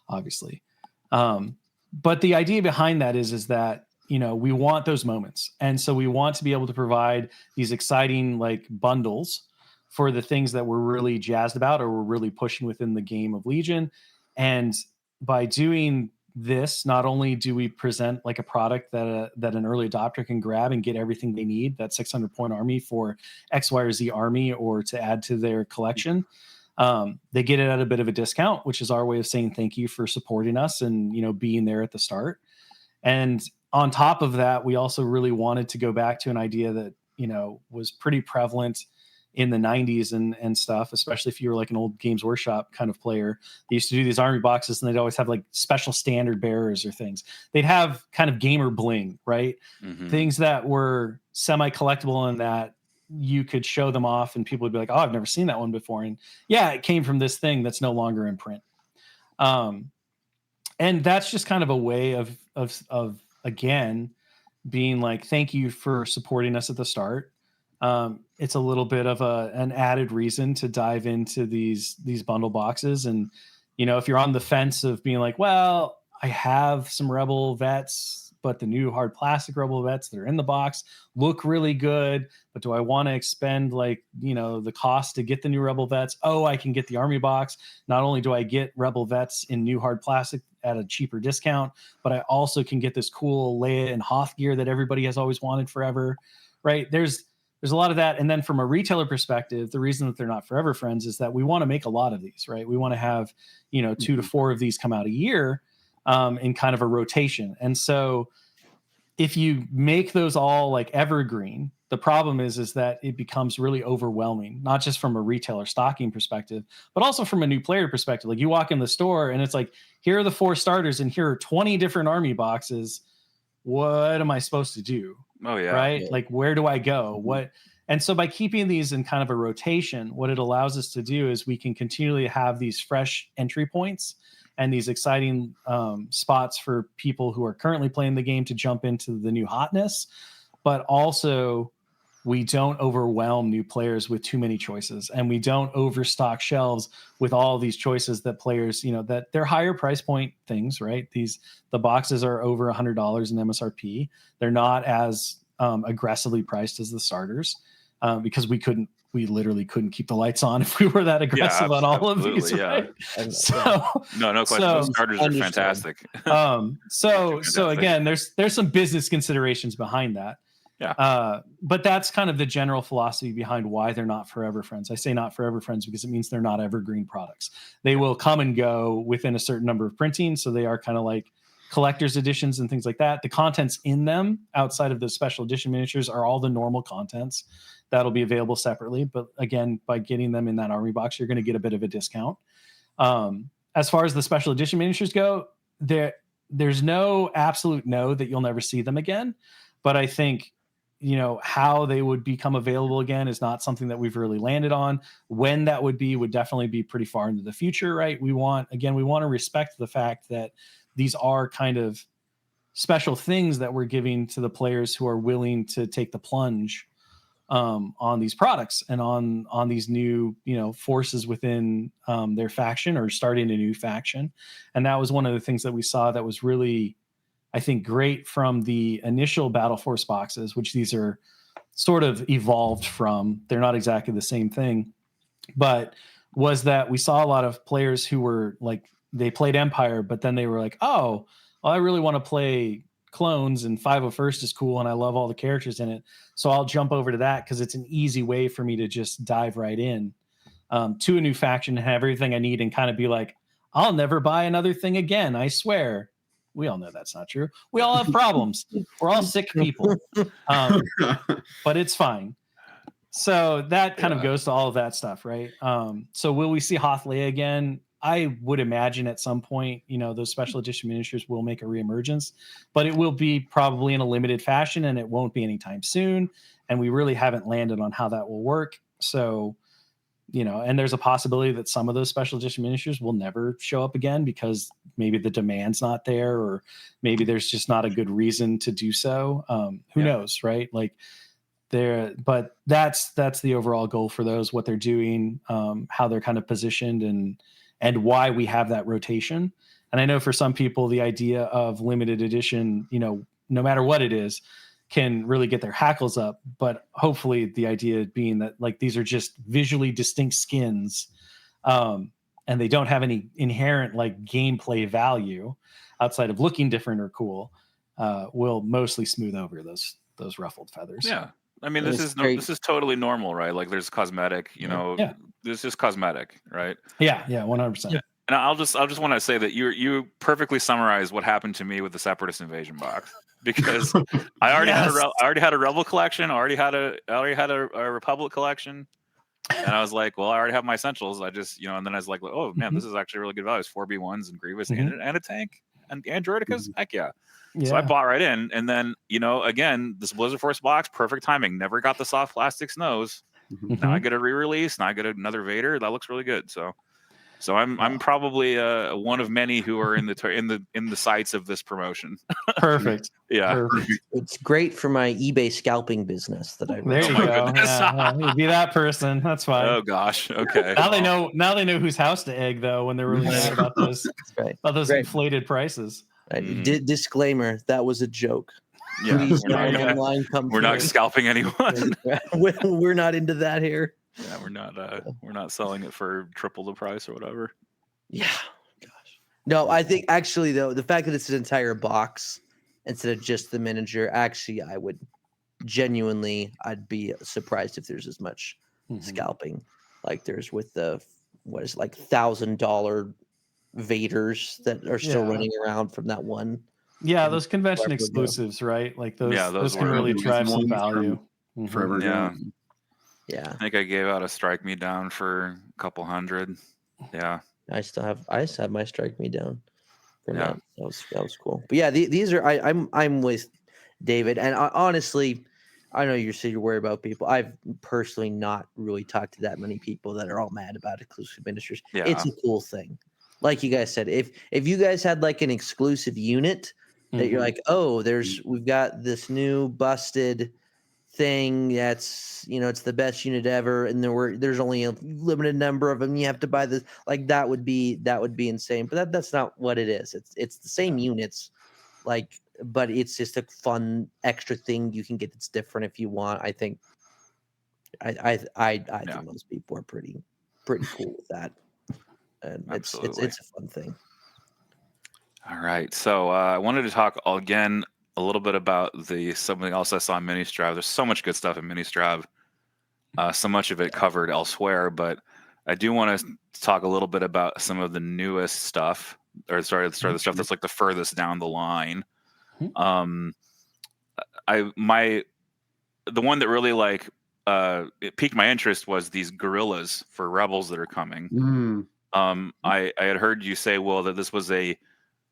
[SPEAKER 3] obviously. But the idea behind that is that we want those moments. And so we want to be able to provide these exciting like bundles for the things that we're really jazzed about or we're really pushing within the game of Legion. And by doing this, not only do we present like a product that an early adopter can grab and get everything they need, that 600-point army for X, Y, or Z army, or to add to their collection, they get it at a bit of a discount, which is our way of saying thank you for supporting us and being there at the start. And on top of that, we also really wanted to go back to an idea that, was pretty prevalent in the 90s and stuff, especially if you were like an old Games Workshop kind of player. They used to do these army boxes, and they'd always have like special standard bearers or things. They'd have kind of gamer bling, right? Things that were semi-collectible and that you could show them off and people would be like, oh, I've never seen that one before. And yeah, it came from this thing that's no longer in print. And that's just kind of a way of again, being like, thank you for supporting us at the start. It's a little bit of an added reason to dive into these bundle boxes. And, you know, if you're on the fence of being like, well, I have some Rebel vets, but the new hard plastic Rebel vets that are in the box look really good, but do I want to expend like, you know, the cost to get the new Rebel vets? Oh, I can get the army box. Not only do I get Rebel vets in new hard plastic at a cheaper discount, but I also can get this cool Leia and Hoth gear that everybody has always wanted forever, right? There's a lot of that. And then from a retailer perspective, the reason that they're not Forever Friends is that we want to make a lot of these, right? We want to have, you know, 2 to 4 of these come out a year in kind of a rotation. And so if you make those all like evergreen, the problem is that it becomes really overwhelming, not just from a retailer stocking perspective, but also from a new player perspective. Like you walk in the store and it's like, here are the 4 starters and here are 20 different army boxes. What am I supposed to do?
[SPEAKER 1] Oh yeah.
[SPEAKER 3] Right.
[SPEAKER 2] Yeah.
[SPEAKER 3] Like, where do I go? What? And so by keeping these in kind of a rotation, what it allows us to do is we can continually have these fresh entry points and these exciting spots for people who are currently playing the game to jump into the new hotness. But also we don't overwhelm new players with too many choices, and we don't overstock shelves with all these choices that players, you know, that they're higher price point things, right? The boxes are over $100 in MSRP. They're not as aggressively priced as the starters because we literally couldn't keep the lights on if we were that aggressive on all of these. Right?
[SPEAKER 2] Yeah.
[SPEAKER 3] So
[SPEAKER 1] no question. Those starters are fantastic.
[SPEAKER 3] So again, there's some business considerations behind that.
[SPEAKER 1] Yeah.
[SPEAKER 3] But that's kind of the general philosophy behind why they're not Forever Friends. I say not Forever Friends because it means they're not evergreen products. They will come and go within a certain number of printing. So they are kind of like collector's editions and things like that. The contents in them outside of the special edition miniatures are all the normal contents that'll be available separately. But again, by getting them in that army box, you're going to get a bit of a discount. As far as the special edition miniatures go, there's no absolute no that you'll never see them again. But I think, you know, how they would become available again is not something that we've really landed on. When that would definitely be pretty far into the future, right? We want to respect the fact that these are kind of special things that we're giving to the players who are willing to take the plunge on these products and on these new, you know, forces within their faction or starting a new faction. And that was one of the things that we saw that was really, I think, great from the initial Battleforce boxes, which these are sort of evolved from. They're not exactly the same thing, but was that we saw a lot of players who were like, they played Empire, but then they were like, oh, well, I really want to play Clones and 501st is cool and I love all the characters in it. So I'll jump over to that because it's an easy way for me to just dive right in to a new faction and have everything I need and kind of be like, I'll never buy another thing again, I swear. We all know that's not true. We all have problems. We're all sick people. But it's fine. So that kind of goes to all of that stuff, right? So will we see Hoth Leia again? I would imagine at some point, you know, those special edition miniatures will make a reemergence, but it will be probably in a limited fashion and it won't be anytime soon. And we really haven't landed on how that will work. So, you know, and there's a possibility that some of those special edition miniatures will never show up again because maybe the demand's not there, or maybe there's just not a good reason to do so. Who knows, right? Like but that's the overall goal for those, what they're doing, how they're kind of positioned and why we have that rotation. And I know for some people, the idea of limited edition, you know, no matter what it is, can really get their hackles up. But hopefully the idea being that like these are just visually distinct skins and they don't have any inherent like gameplay value outside of looking different or cool, will mostly smooth over those ruffled feathers.
[SPEAKER 1] Yeah. I mean, this is totally normal, right? Like there's cosmetic, you know, this is cosmetic, right?
[SPEAKER 3] Yeah. 100%.
[SPEAKER 1] Yeah. And I'll just want to say that you perfectly summarized what happened to me with the Separatist Invasion box, because I already had a Rebel collection, I already had a Republic collection, And I was like, well, I already have my essentials. I just, and then I was like, oh man, this is actually really good value. It's 4B1s and Grievous and a tank and Androidicas. Heck yeah. So I bought right in. And then, again, this Blizzard Force box, perfect timing. Never got the soft plastic snows. Now I get a re-release. Now I get another Vader. That looks really good. So I'm probably one of many who are in the sights of this promotion.
[SPEAKER 3] Perfect.
[SPEAKER 1] Yeah.
[SPEAKER 3] Perfect.
[SPEAKER 2] It's great for my eBay scalping business that I run.
[SPEAKER 3] There you go. Yeah, be that person. That's fine.
[SPEAKER 1] Oh gosh. Okay.
[SPEAKER 3] Now they know. Now they know whose house to egg, though, when they're really mad about those.
[SPEAKER 2] Right.
[SPEAKER 3] About those inflated prices.
[SPEAKER 2] Right. Disclaimer: that was a joke.
[SPEAKER 1] Yeah,
[SPEAKER 2] Please,
[SPEAKER 1] we're not scalping anyone.
[SPEAKER 2] We're not into that here.
[SPEAKER 1] Yeah, we're not selling it for triple the price or whatever.
[SPEAKER 2] Yeah. Gosh. No, I think actually though, the fact that it's an entire box instead of just the miniature, actually I'd be surprised if there's as much scalping like there's with the $1,000 Vaders that are still running around from that one.
[SPEAKER 3] Yeah, those convention exclusives, right? Like those can really drive some value.
[SPEAKER 4] Forever.
[SPEAKER 2] Yeah.
[SPEAKER 1] I think I gave out a Strike Me Down for a couple hundred. Yeah.
[SPEAKER 2] I still have my Strike Me Down from that. That was cool. But yeah, these are I'm with David, and honestly, I know you're worried about people. I've personally not really talked to that many people that are all mad about exclusive ministers.
[SPEAKER 1] Yeah.
[SPEAKER 2] It's a cool thing. Like you guys said, if you guys had like an exclusive unit that you're like, oh, we've got this new busted thing that's it's the best unit ever, and there's only a limited number of them. You have to buy this. Like that would be insane. But that's not what it is. It's the same units, but it's just a fun extra thing you can get that's different if you want. I think I think most people are pretty cool with that, and it's a fun thing.
[SPEAKER 1] All right, so I wanted to talk again a little bit about something else I saw in Ministrav. There's so much good stuff in Ministrav. So much of it covered elsewhere, but I do want to talk a little bit about some of the newest stuff, or the stuff that's like the furthest down the line. The one that really it piqued my interest was these Guerillas for Rebels that are coming. I had heard you say, Will, that this was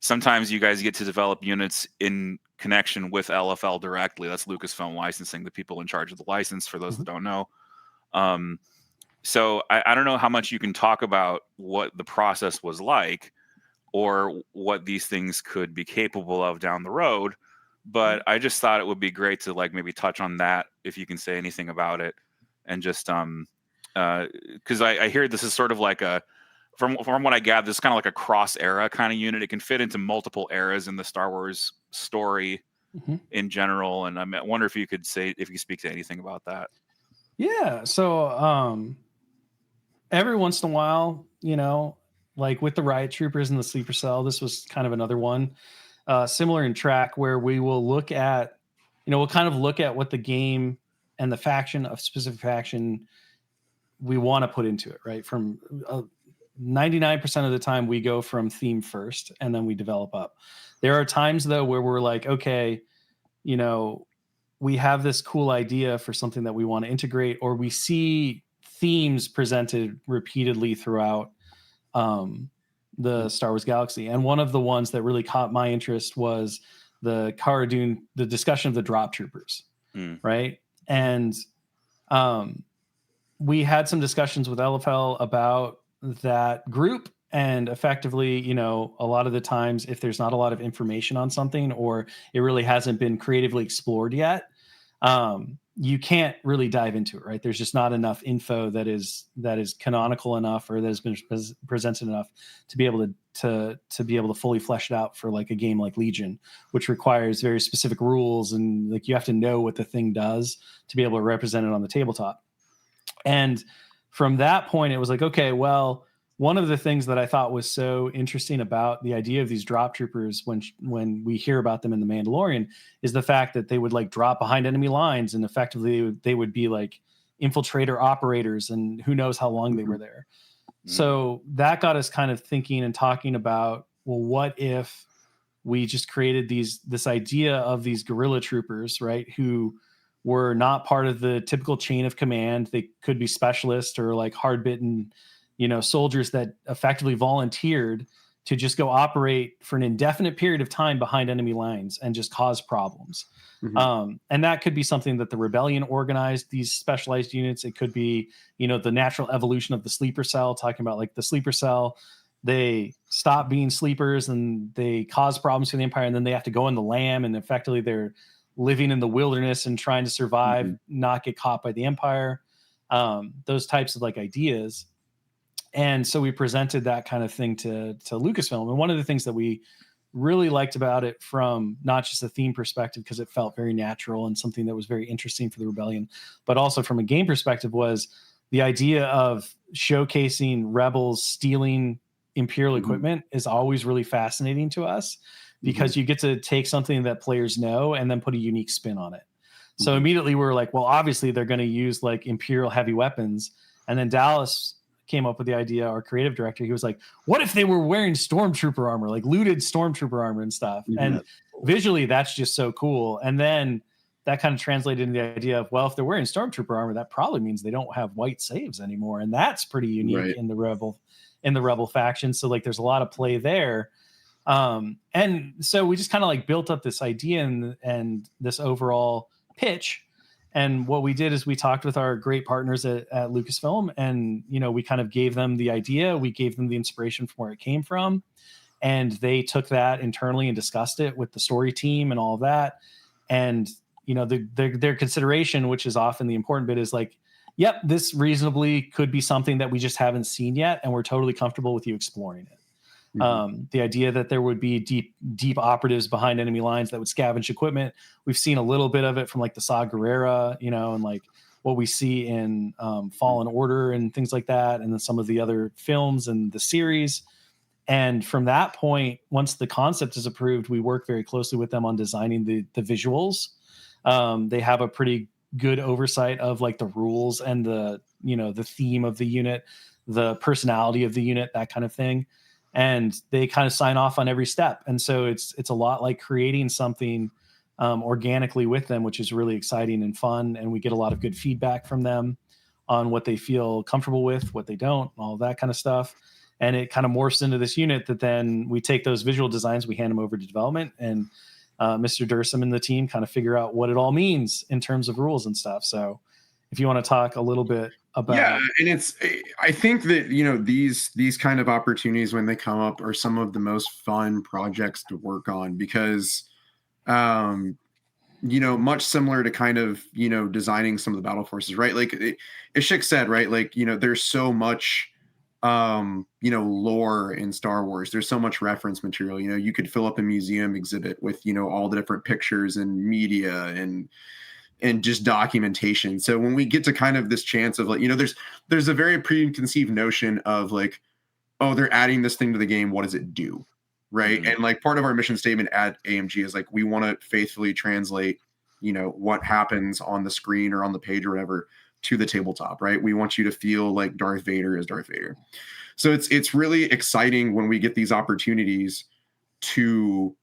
[SPEAKER 1] sometimes you guys get to develop units in connection with LFL directly. That's Lucasfilm licensing, the people in charge of the license, for those that don't know. So I don't know how much you can talk about what the process was like or what these things could be capable of down the road, but I just thought it would be great to maybe touch on that, if you can say anything about it. And just because I hear this is sort of like from what I gather, this is kind of like a cross era kind of unit. It can fit into multiple eras in the Star Wars story in general. And I wonder if you could speak to anything about that.
[SPEAKER 3] Yeah. So every once in a while, like with the riot troopers and the sleeper cell, this was kind of another one similar in track, where we will look at, we'll kind of look at what the game and the specific faction we want to put into it, right? From 99% of the time we go from theme first and then we develop up. There are times though where we're like, okay, we have this cool idea for something that we want to integrate, or we see themes presented repeatedly throughout the Star Wars galaxy. And one of the ones that really caught my interest was the Cara Dune, the discussion of the drop troopers, right? And we had some discussions with LFL about that group, and effectively, a lot of the times, if there's not a lot of information on something, or it really hasn't been creatively explored yet, you can't really dive into it, right? There's just not enough info that is canonical enough, or that has been presented enough to be able to fully flesh it out for like a game like Legion, which requires very specific rules, and like you have to know what the thing does to be able to represent it on the tabletop. And from that point, it was like, okay, well, one of the things that I thought was so interesting about the idea of these drop troopers when we hear about them in The Mandalorian is the fact that they would like drop behind enemy lines, and effectively they would be like infiltrator operators, and who knows how long they were there. So that got us kind of thinking and talking about, well, what if we just created this idea of these guerrilla troopers, right, who were not part of the typical chain of command. They could be specialists or like hard-bitten, soldiers that effectively volunteered to just go operate for an indefinite period of time behind enemy lines and just cause problems. And that could be something that the rebellion organized, these specialized units. It could be, the natural evolution of the sleeper cell, talking about like the sleeper cell. They stop being sleepers and they cause problems for the Empire. And then they have to go in the lamb, and effectively they're living in the wilderness and trying to survive, not get caught by the Empire. Those types of like ideas. And so we presented that kind of thing to Lucasfilm. And one of the things that we really liked about it, from not just a theme perspective, because it felt very natural and something that was very interesting for the rebellion, but also from a game perspective, was the idea of showcasing rebels stealing Imperial equipment is always really fascinating to us, because you get to take something that players know and then put a unique spin on it. So immediately we're like, well, obviously they're going to use like Imperial heavy weapons. And then Dallas came up with the idea, our creative director. He was like, what if they were wearing stormtrooper armor, like looted stormtrooper armor and stuff? And visually that's just so cool. And then that kind of translated into the idea of, well, if they're wearing stormtrooper armor, that probably means they don't have white saves anymore. And that's pretty unique in the rebel faction. So like there's a lot of play there. And so we just kind of like built up this idea and this overall pitch. And what we did is we talked with our great partners at Lucasfilm, and, we kind of gave them the idea. We gave them the inspiration from where it came from. And they took that internally and discussed it with the story team and all of that. And, their consideration, which is often the important bit, is like, yep, this reasonably could be something that we just haven't seen yet, and we're totally comfortable with you exploring it. The idea that there would be deep operatives behind enemy lines that would scavenge equipment. We've seen a little bit of it from like the Saw Gerrera, and like what we see in Fallen Order and things like that. And then some of the other films and the series. And from that point, once the concept is approved, we work very closely with them on designing the visuals. They have a pretty good oversight of like the rules and the theme of the unit, the personality of the unit, that kind of thing. And they kind of sign off on every step. And so it's a lot like creating something organically with them, which is really exciting and fun. And we get a lot of good feedback from them on what they feel comfortable with, what they don't, all that kind of stuff. And it kind of morphs into this unit that then we take those visual designs, we hand them over to development, and Mr. Dursum and the team kind of figure out what it all means in terms of rules and stuff. So if you want to talk a little bit about.
[SPEAKER 4] And I think that, these kind of opportunities when they come up are some of the most fun projects to work on, because, much similar to kind of, designing some of the battle forces, right? Like as Shick said, right? Like, there's so much, lore in Star Wars. There's so much reference material. You could fill up a museum exhibit with, all the different pictures and media and just documentation. So when we get to kind of this chance of like, there's a very preconceived notion of like, oh, they're adding this thing to the game, what does it do? Right. And like part of our mission statement at AMG is like, we want to faithfully translate, what happens on the screen or on the page or whatever to the tabletop, right? We want you to feel like Darth Vader is Darth Vader. So it's really exciting when we get these opportunities to,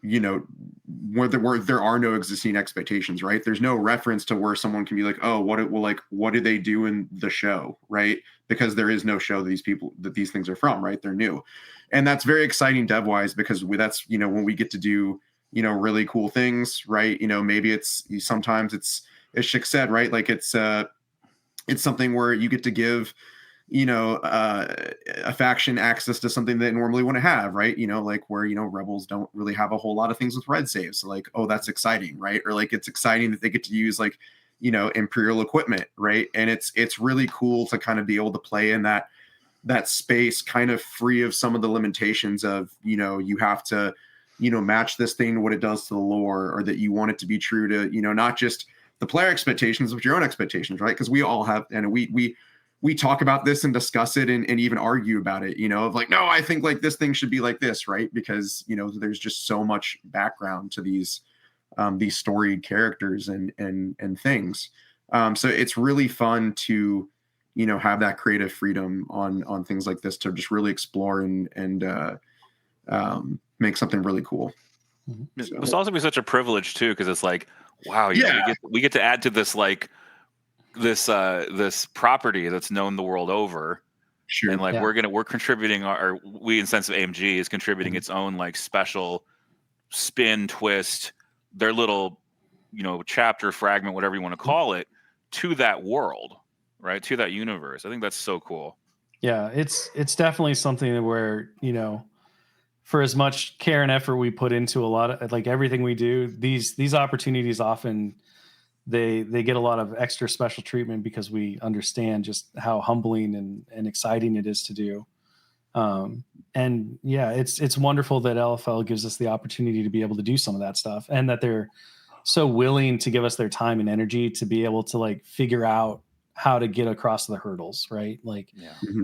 [SPEAKER 4] where there are no existing expectations, right? There's no reference to where someone can be like, oh, what do they do in the show, right? Because there is no show that these things are from, right? They're new. And that's very exciting dev-wise, because that's, when we get to do, really cool things, right? Maybe sometimes it's, as Shick said, right? Like it's something where you get to give, a faction access to something they normally want to have, right? Like where, rebels don't really have a whole lot of things with red saves. So like, oh, that's exciting, right? Or like, it's exciting that they get to use like, Imperial equipment, right? And it's really cool to kind of be able to play in that space, kind of free of some of the limitations of, you have to, match this thing to what it does to the lore, or that you want it to be true to, not just the player expectations, but your own expectations, right? Because we all have, and we talk about this and discuss it and even argue about it, of like, no, I think like this thing should be like this, right? Because, there's just so much background to these storied characters and things. So it's really fun to, have that creative freedom on things like this to just really explore and make something really cool.
[SPEAKER 1] It must also be such a privilege too, because it's like, wow, you know, we get to add to this like this property that's known the world over.
[SPEAKER 4] Sure.
[SPEAKER 1] And like we're contributing we in sense of AMG is contributing its own like special spin twist, their little, you know, chapter, fragment, whatever you want to call it, to that world, right? To that universe. I think that's so cool.
[SPEAKER 3] Yeah, it's definitely something where, you know, for as much care and effort we put into a lot of like everything we do, these opportunities often they get a lot of extra special treatment because we understand just how humbling and exciting it is to do. And yeah, it's wonderful that LFL gives us the opportunity to be able to do some of that stuff, and that they're so willing to give us their time and energy to be able to like figure out how to get across the hurdles, right? Like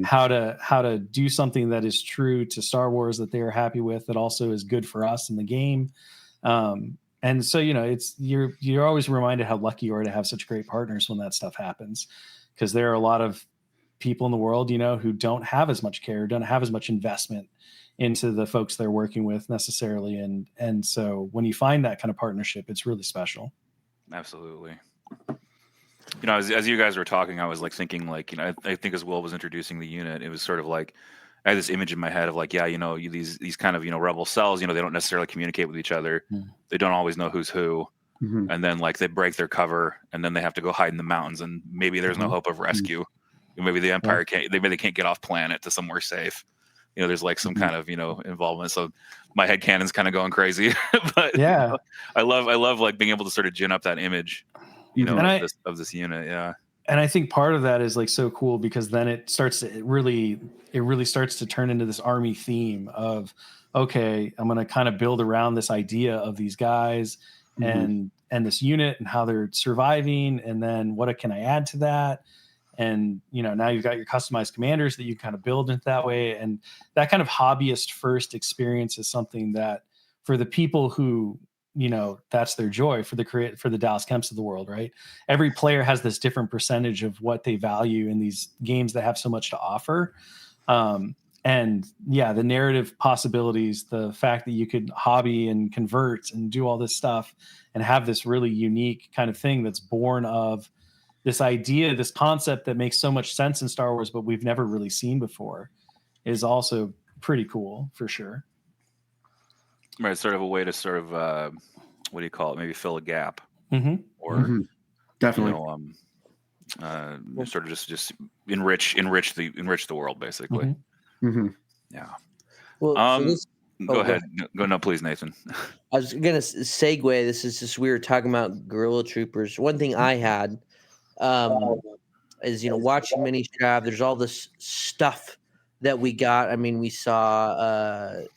[SPEAKER 3] how to do something that is true to Star Wars that they are happy with, that also is good for us in the game. And so, you know, you're always reminded how lucky you are to have such great partners when that stuff happens, because there are a lot of people in the world, you know, who don't have as much care, don't have as much investment into the folks they're working with necessarily. And so when you find that kind of partnership, it's really special.
[SPEAKER 1] Absolutely. You know, as you guys were talking, I was like thinking, like, you know, I think as Will was introducing the unit, it was sort of like I had this image in my head of like, yeah, you know, these kind of, you know, rebel cells, you know, they don't necessarily communicate with each other. They don't always know who's who. And then like they break their cover and then they have to go hide in the mountains, and maybe there's no hope of rescue. Maybe the Empire can't get off planet to somewhere safe. You know, there's like some kind of, you know, involvement. So my head canon's kind of going crazy. But
[SPEAKER 3] yeah,
[SPEAKER 1] you know, I love like being able to sort of gin up that image, you know, of this unit. Yeah.
[SPEAKER 3] And I think part of that is like so cool, because then it really starts to turn into this army theme of, okay, I'm going to kind of build around this idea of these guys and this unit and how they're surviving. And then what can I add to that? And, you know, now you've got your customized commanders that you kind of build into that way. And that kind of hobbyist first experience is something that for the people who, you know, that's their joy, for the Dallas Kemps of the world, right? Every player has this different percentage of what they value in these games that have so much to offer. And yeah, the narrative possibilities, the fact that you could hobby and convert and do all this stuff and have this really unique kind of thing that's born of this idea, this concept that makes so much sense in Star Wars, but we've never really seen before, is also pretty cool for sure.
[SPEAKER 1] Right, sort of a way to sort of what do you call it? Maybe fill a gap, or
[SPEAKER 4] definitely,
[SPEAKER 1] you know, sort of just enrich the world, basically. Yeah.
[SPEAKER 2] Well,
[SPEAKER 1] go ahead. No, please, Nathan.
[SPEAKER 2] I was gonna segue. This is just, we were talking about guerrilla troopers. One thing I had is, you know, watching Ministrav, there's all this stuff that we got. I mean, we saw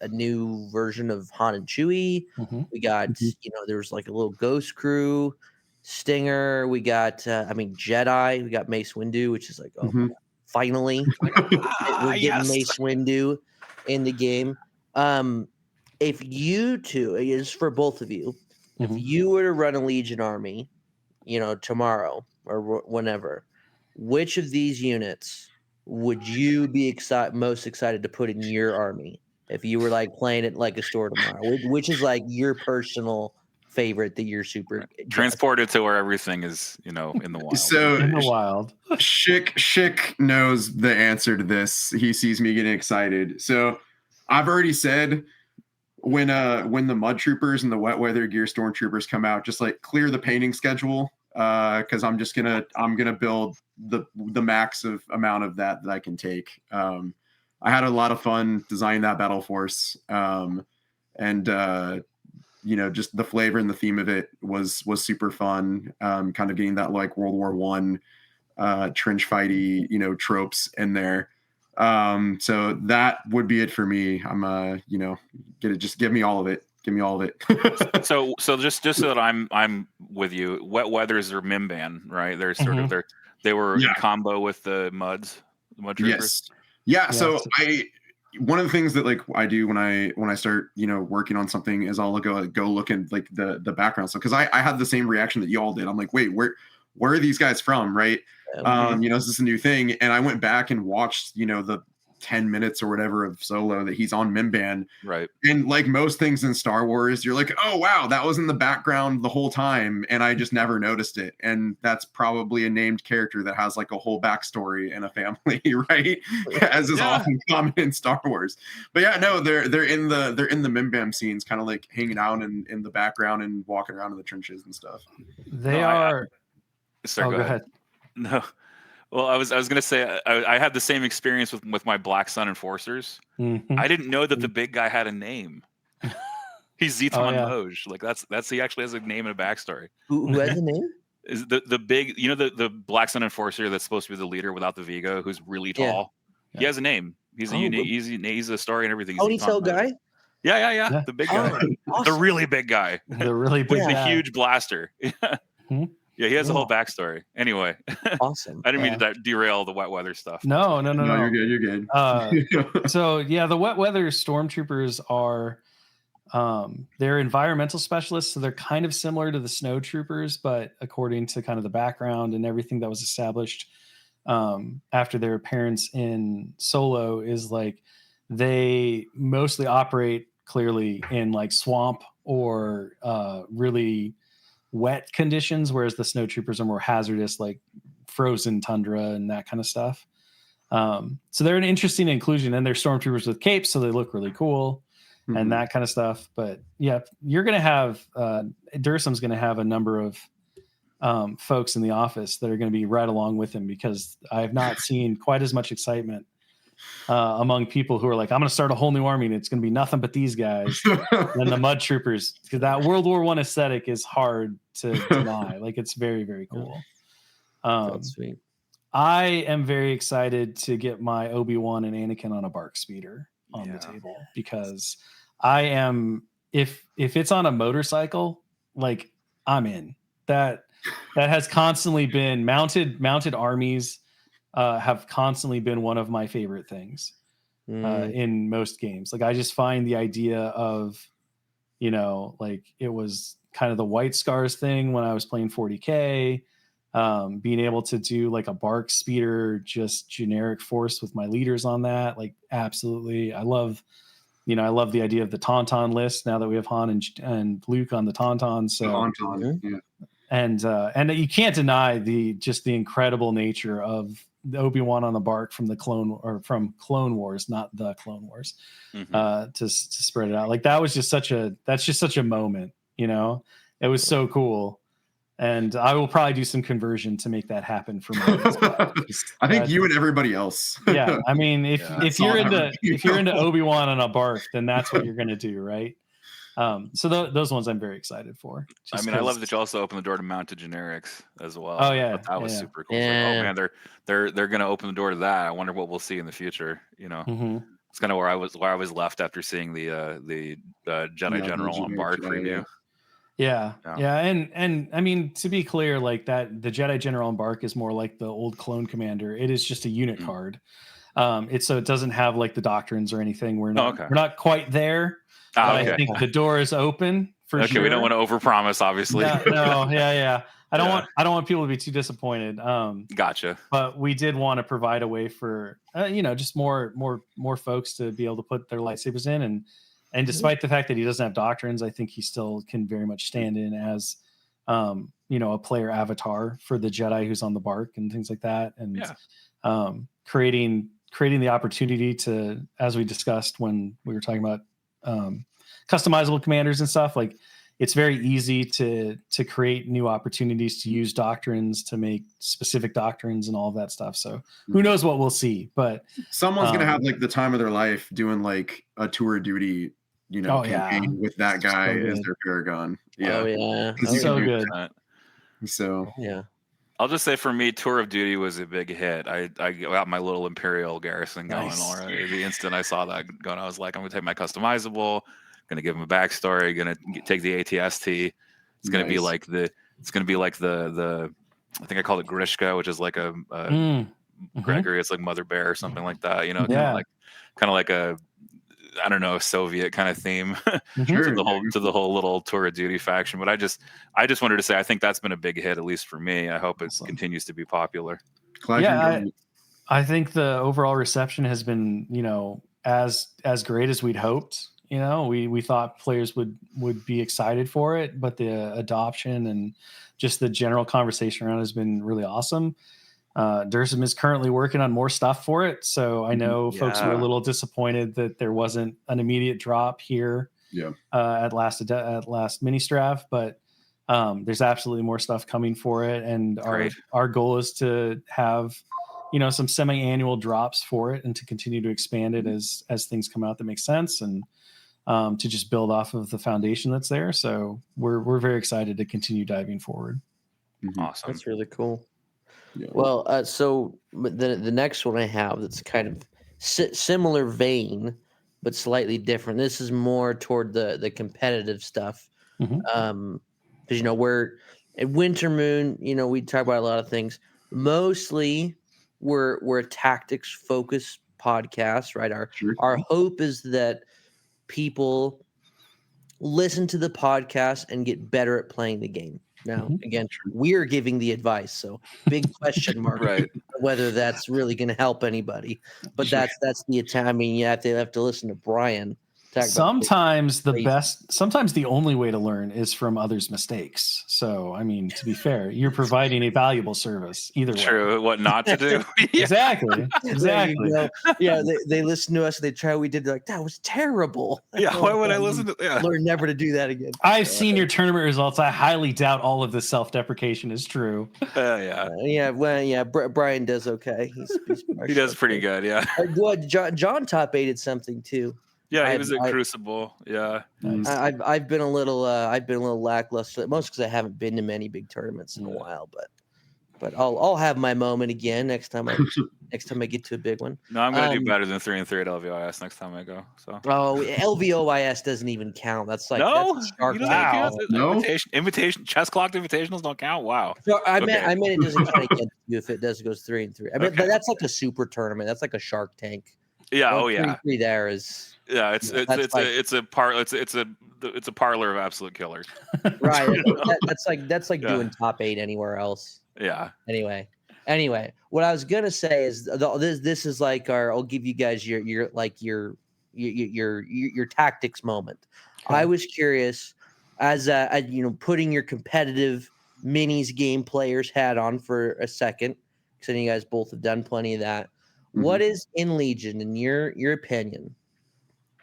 [SPEAKER 2] a new version of Han and Chewie. We got, you know, there was like a little Ghost Crew, Stinger. We got, Jedi. We got Mace Windu, which is like, oh my God, finally, we're getting Mace Windu in the game. If you two, it is for both of you, if you were to run a Legion army, you know, tomorrow or whenever, which of these units would you be most excited to put in your army if you were like playing it like a store tomorrow? Which is like your personal favorite that you're super
[SPEAKER 1] transported to where everything is, you know, in the wild.
[SPEAKER 4] So
[SPEAKER 3] in the wild,
[SPEAKER 4] Shick knows the answer to this. He sees me getting excited. So I've already said, when the Mud Troopers and the Wet Weather Gear Stormtroopers come out, just like clear the painting schedule, because I'm gonna build the max of amount of that I can take. I had a lot of fun designing that Battleforce, and you know, just the flavor and the theme of it was super fun. Kind of getting that like World War I trench fighty, you know, tropes in there. So that would be it for me. I'm you know, just give me all of it. Give me all of it.
[SPEAKER 1] so just so that I'm with you, Wet Weathers are Mimban, right? They're sort of they were in combo with the Mud Troopers.
[SPEAKER 4] Yes. Yeah. So one of the things that like I do when I start, you know, working on something is I'll go look at like the background. So because I had the same reaction that you all did. I'm like, wait, where are these guys from? Right. You know, is this a new thing? And I went back and watched, you know, the 10 minutes or whatever of solo that he's on Mimban.
[SPEAKER 1] Right.
[SPEAKER 4] And like most things in Star Wars, you're like, oh wow, that was in the background the whole time and I just never noticed it. And that's probably a named character that has like a whole backstory and a family, right? As is often common in Star Wars. But yeah, no, they're in the Mimbam scenes, kind of like hanging out in the background and walking around in the trenches and stuff.
[SPEAKER 3] They are.
[SPEAKER 1] Sorry, go ahead. No. Well, I was gonna say I had the same experience with my Black Sun Enforcers.
[SPEAKER 3] Mm-hmm.
[SPEAKER 1] I didn't know that the big guy had a name. He's Zeton Moj. Like that's he actually has a name and a backstory.
[SPEAKER 2] Who has a name?
[SPEAKER 1] Is the big, you know, the Black Sun Enforcer that's supposed to be the leader without the Vigo, who's really tall.
[SPEAKER 3] Yeah.
[SPEAKER 1] He has a name. He's a unique. He's a story and everything.
[SPEAKER 2] Ponytail guy.
[SPEAKER 1] Yeah. The big guy. Awesome. The really big guy.
[SPEAKER 3] The really big
[SPEAKER 1] guy. The huge blaster.
[SPEAKER 3] Hmm?
[SPEAKER 1] Yeah, he has a whole backstory. Anyway,
[SPEAKER 2] awesome.
[SPEAKER 1] I didn't mean to derail the wet weather stuff.
[SPEAKER 3] No.
[SPEAKER 4] You're good.
[SPEAKER 3] So yeah, the wet weather stormtroopers are they're environmental specialists, so they're kind of similar to the snow troopers, but according to kind of the background and everything that was established after their appearance in Solo, is like they mostly operate clearly in like swamp or really wet conditions, whereas the snow troopers are more hazardous, like frozen tundra and that kind of stuff. So they're an interesting inclusion, and they're stormtroopers with capes, so they look really cool and that kind of stuff. But yeah, you're going to have Dursum's going to have a number of folks in the office that are going to be right along with him, because I have not seen quite as much excitement among people who are like, I'm going to start a whole new army and it's going to be nothing but these guys and the mud troopers, because that World War I aesthetic is hard to deny. Like, it's very, very cool.
[SPEAKER 2] That's sweet.
[SPEAKER 3] I am very excited to get my Obi-Wan and Anakin on a bark speeder on the table, because I am, if it's on a motorcycle, like, I'm in. That has constantly been mounted armies have constantly been one of my favorite things in most games. Like, I just find the idea of, you know, like, it was kind of the White Scars thing when I was playing 40K, being able to do like a bark speeder, just generic force with my leaders on that. Like, absolutely. I love the idea of the Tauntaun list now that we have Han and Luke on the Tauntaun. So and you can't deny the incredible nature of the Obi-Wan on the bark from from Clone Wars, not the Clone Wars, to spread it out. Like, that's just such a moment, you know. It was so cool. And I will probably do some conversion to make that happen for me.
[SPEAKER 4] I think you and everybody else.
[SPEAKER 3] Yeah, I mean, if you're into Obi-Wan on a bark, then that's what you're going to do, right? So those ones I'm very excited for.
[SPEAKER 1] I mean, I love that you also open the door to mounted generics as well.
[SPEAKER 3] Oh yeah,
[SPEAKER 1] that was super cool. Yeah. Like, oh man, they're going to open the door to that. I wonder what we'll see in the future. You know, it's kind of where I was left after seeing the Jedi General on Bark preview.
[SPEAKER 3] Yeah. And I mean, to be clear, like, that the Jedi General on Bark is more like the old Clone Commander. It is just a unit card. It doesn't have like the doctrines or anything. We're not quite there. I think the door is open for sure.
[SPEAKER 1] We don't want to overpromise, obviously.
[SPEAKER 3] No, yeah. I don't want people to be too disappointed.
[SPEAKER 1] Gotcha.
[SPEAKER 3] But we did want to provide a way for just more folks to be able to put their lightsabers in, and despite the fact that he doesn't have doctrines, I think he still can very much stand in as a player avatar for the Jedi who's on the bark and things like that, and creating the opportunity to, as we discussed when we were talking about customizable commanders and stuff, like, it's very easy to create new opportunities to use doctrines, to make specific doctrines and all of that stuff. So who knows what we'll see, but
[SPEAKER 4] someone's going to have like the time of their life doing like a tour of duty, campaign with that guy as their paragon. Yeah.
[SPEAKER 2] Oh yeah.
[SPEAKER 3] So good.
[SPEAKER 4] So
[SPEAKER 2] yeah.
[SPEAKER 1] I'll just say, for me, Tour of Duty was a big hit. I got my little Imperial garrison going already. The instant I saw that going, I was like, I'm going to take my customizable, going to give him a backstory, going to take the ATST. It's going to be like the I think I called it Grishka, which is like a Gregory. It's like Mother Bear or something like that. You know, kind of like a, I don't know, Soviet kind of theme to the whole little Tour of Duty faction. But I just wanted to say, I think that's been a big hit, at least for me. I hope it continues to be popular.
[SPEAKER 3] I I think the overall reception has been, as great as we'd hoped. We thought players would be excited for it, but the adoption and just the general conversation around it has been really awesome. Dursum is currently working on more stuff for it, so I know folks were a little disappointed that there wasn't an immediate drop here. At last Ministrav, but there's absolutely more stuff coming for it, and our goal is to have some semi-annual drops for it and to continue to expand it as things come out that make sense, and to just build off of the foundation that's there. So we're very excited to continue diving forward.
[SPEAKER 1] Awesome.
[SPEAKER 2] That's really cool. Well, so the next one I have that's kind of similar vein, but slightly different. This is more toward the competitive stuff. Because we're at Winter Moon. We talk about a lot of things. Mostly, we're a tactics focused podcast, right? Our hope is that people listen to the podcast and get better at playing the game. Now, again, we're giving the advice, so big question mark, whether that's really going to help anybody. But that's the attempt. I mean, you have to listen to Brian.
[SPEAKER 3] Sometimes sometimes the only way to learn is from others' mistakes. So, I mean, to be fair, you're providing a valuable service either way.
[SPEAKER 1] True. What not to do.
[SPEAKER 3] Exactly.
[SPEAKER 2] Yeah, they listen to us. They try what we did. They're like, that was terrible.
[SPEAKER 1] Yeah. Why would I listen to? Yeah.
[SPEAKER 2] Learn never to do that again.
[SPEAKER 3] I've seen your tournament results. I highly doubt all of this self-deprecation is true.
[SPEAKER 2] Brian does okay.
[SPEAKER 1] He does pretty good. Yeah.
[SPEAKER 2] John top 8'd something too.
[SPEAKER 1] Yeah, he was at Crucible. Yeah,
[SPEAKER 2] I've been a little lackluster, most because I haven't been to many big tournaments in a while. But I'll have my moment again next time I get to a big one.
[SPEAKER 1] No, I'm gonna do better than 3-3 at LVOIS next time I go. So
[SPEAKER 2] LVOIS doesn't even count. That's like
[SPEAKER 1] invitation chess clocked invitationals don't count. Wow.
[SPEAKER 2] So I meant it doesn't count against you if it goes 3-3. I mean, but that's like a super tournament. That's like a Shark Tank.
[SPEAKER 1] Yeah.
[SPEAKER 2] 3-3 there is.
[SPEAKER 1] Yeah, it's a parlor of absolute killers.
[SPEAKER 2] Right. That's like doing top 8 anywhere else.
[SPEAKER 1] Yeah.
[SPEAKER 2] Anyway, what I was gonna say is this is like I'll give you guys your tactics moment. Okay. I was curious as putting your competitive minis game players hat on for a second, because I know you guys both have done plenty of that. Mm-hmm. What is in Legion, in your opinion?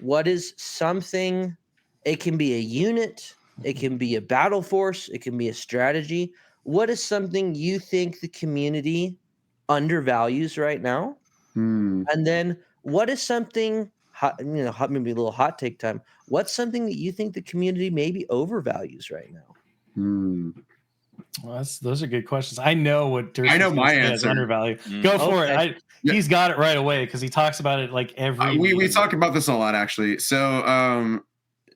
[SPEAKER 2] What is something? It can be a unit, it can be a battle force, it can be a strategy. What is something you think the community undervalues right now? And then what is something maybe a little hot take time? What's something that you think the community maybe overvalues right now?
[SPEAKER 3] Well, those are good questions. I know what Dursum
[SPEAKER 4] I know my answer.
[SPEAKER 3] Undervalue. Go for it. He's got it right away because he talks about it like every.
[SPEAKER 4] We talk about this a lot actually. So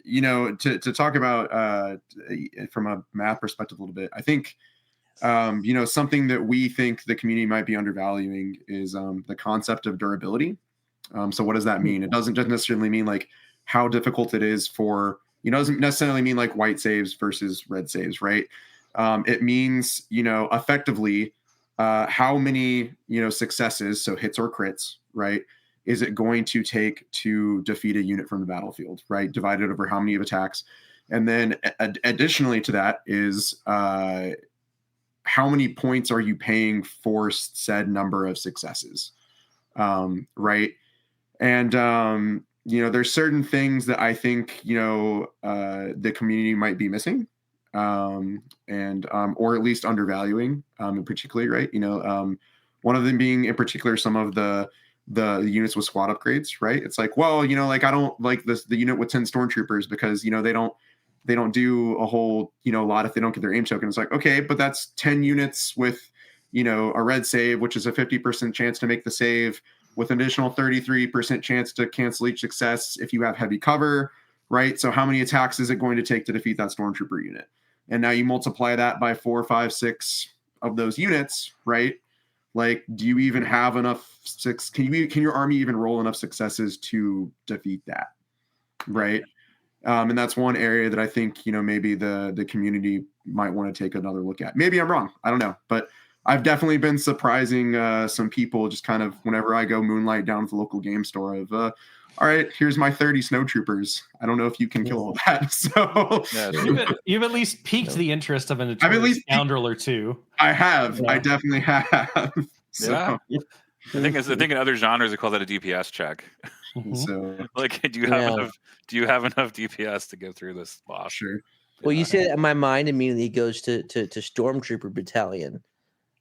[SPEAKER 4] to talk about from a math perspective a little bit, I think something that we think the community might be undervaluing is the concept of durability. So what does that mean? It doesn't just necessarily mean like how difficult it is for doesn't necessarily mean like white saves versus red saves, right? It means, effectively how many, successes, so hits or crits, right, is it going to take to defeat a unit from the battlefield, right, divided over how many of attacks. And then additionally to that is how many points are you paying for said number of successes, right? And, there's certain things that I think, the community might be missing. Or at least undervaluing, in particular, right? One of them being in particular some of the units with squad upgrades, right? It's like, well, I don't like the unit with 10 stormtroopers because they don't do a whole lot if they don't get their aim token. It's like, okay, but that's 10 units with a red save, which is a 50% chance to make the save, with an additional 33% chance to cancel each success if you have heavy cover, right? So how many attacks is it going to take to defeat that stormtrooper unit? And now you multiply that by 4, 5, 6 of those units, right? Like, do you even have enough can your army even roll enough successes to defeat that, right? And that's one area that I think maybe the community might want to take another look at. Maybe I'm wrong, I don't know, but I've definitely been surprising some people just kind of whenever I go moonlight down to the local game store of all right, here's my 30 snowtroopers. I don't know if you can kill all that. So
[SPEAKER 3] you've at least piqued the interest of a notorious scoundrel or two.
[SPEAKER 4] I have. Yeah. I definitely have. So.
[SPEAKER 1] Yeah. I think in other genres they call that a DPS check.
[SPEAKER 4] So
[SPEAKER 1] like, do you have enough DPS to get through this boss?
[SPEAKER 4] Sure.
[SPEAKER 2] Well, you say that, my mind immediately goes to Stormtrooper Battalion.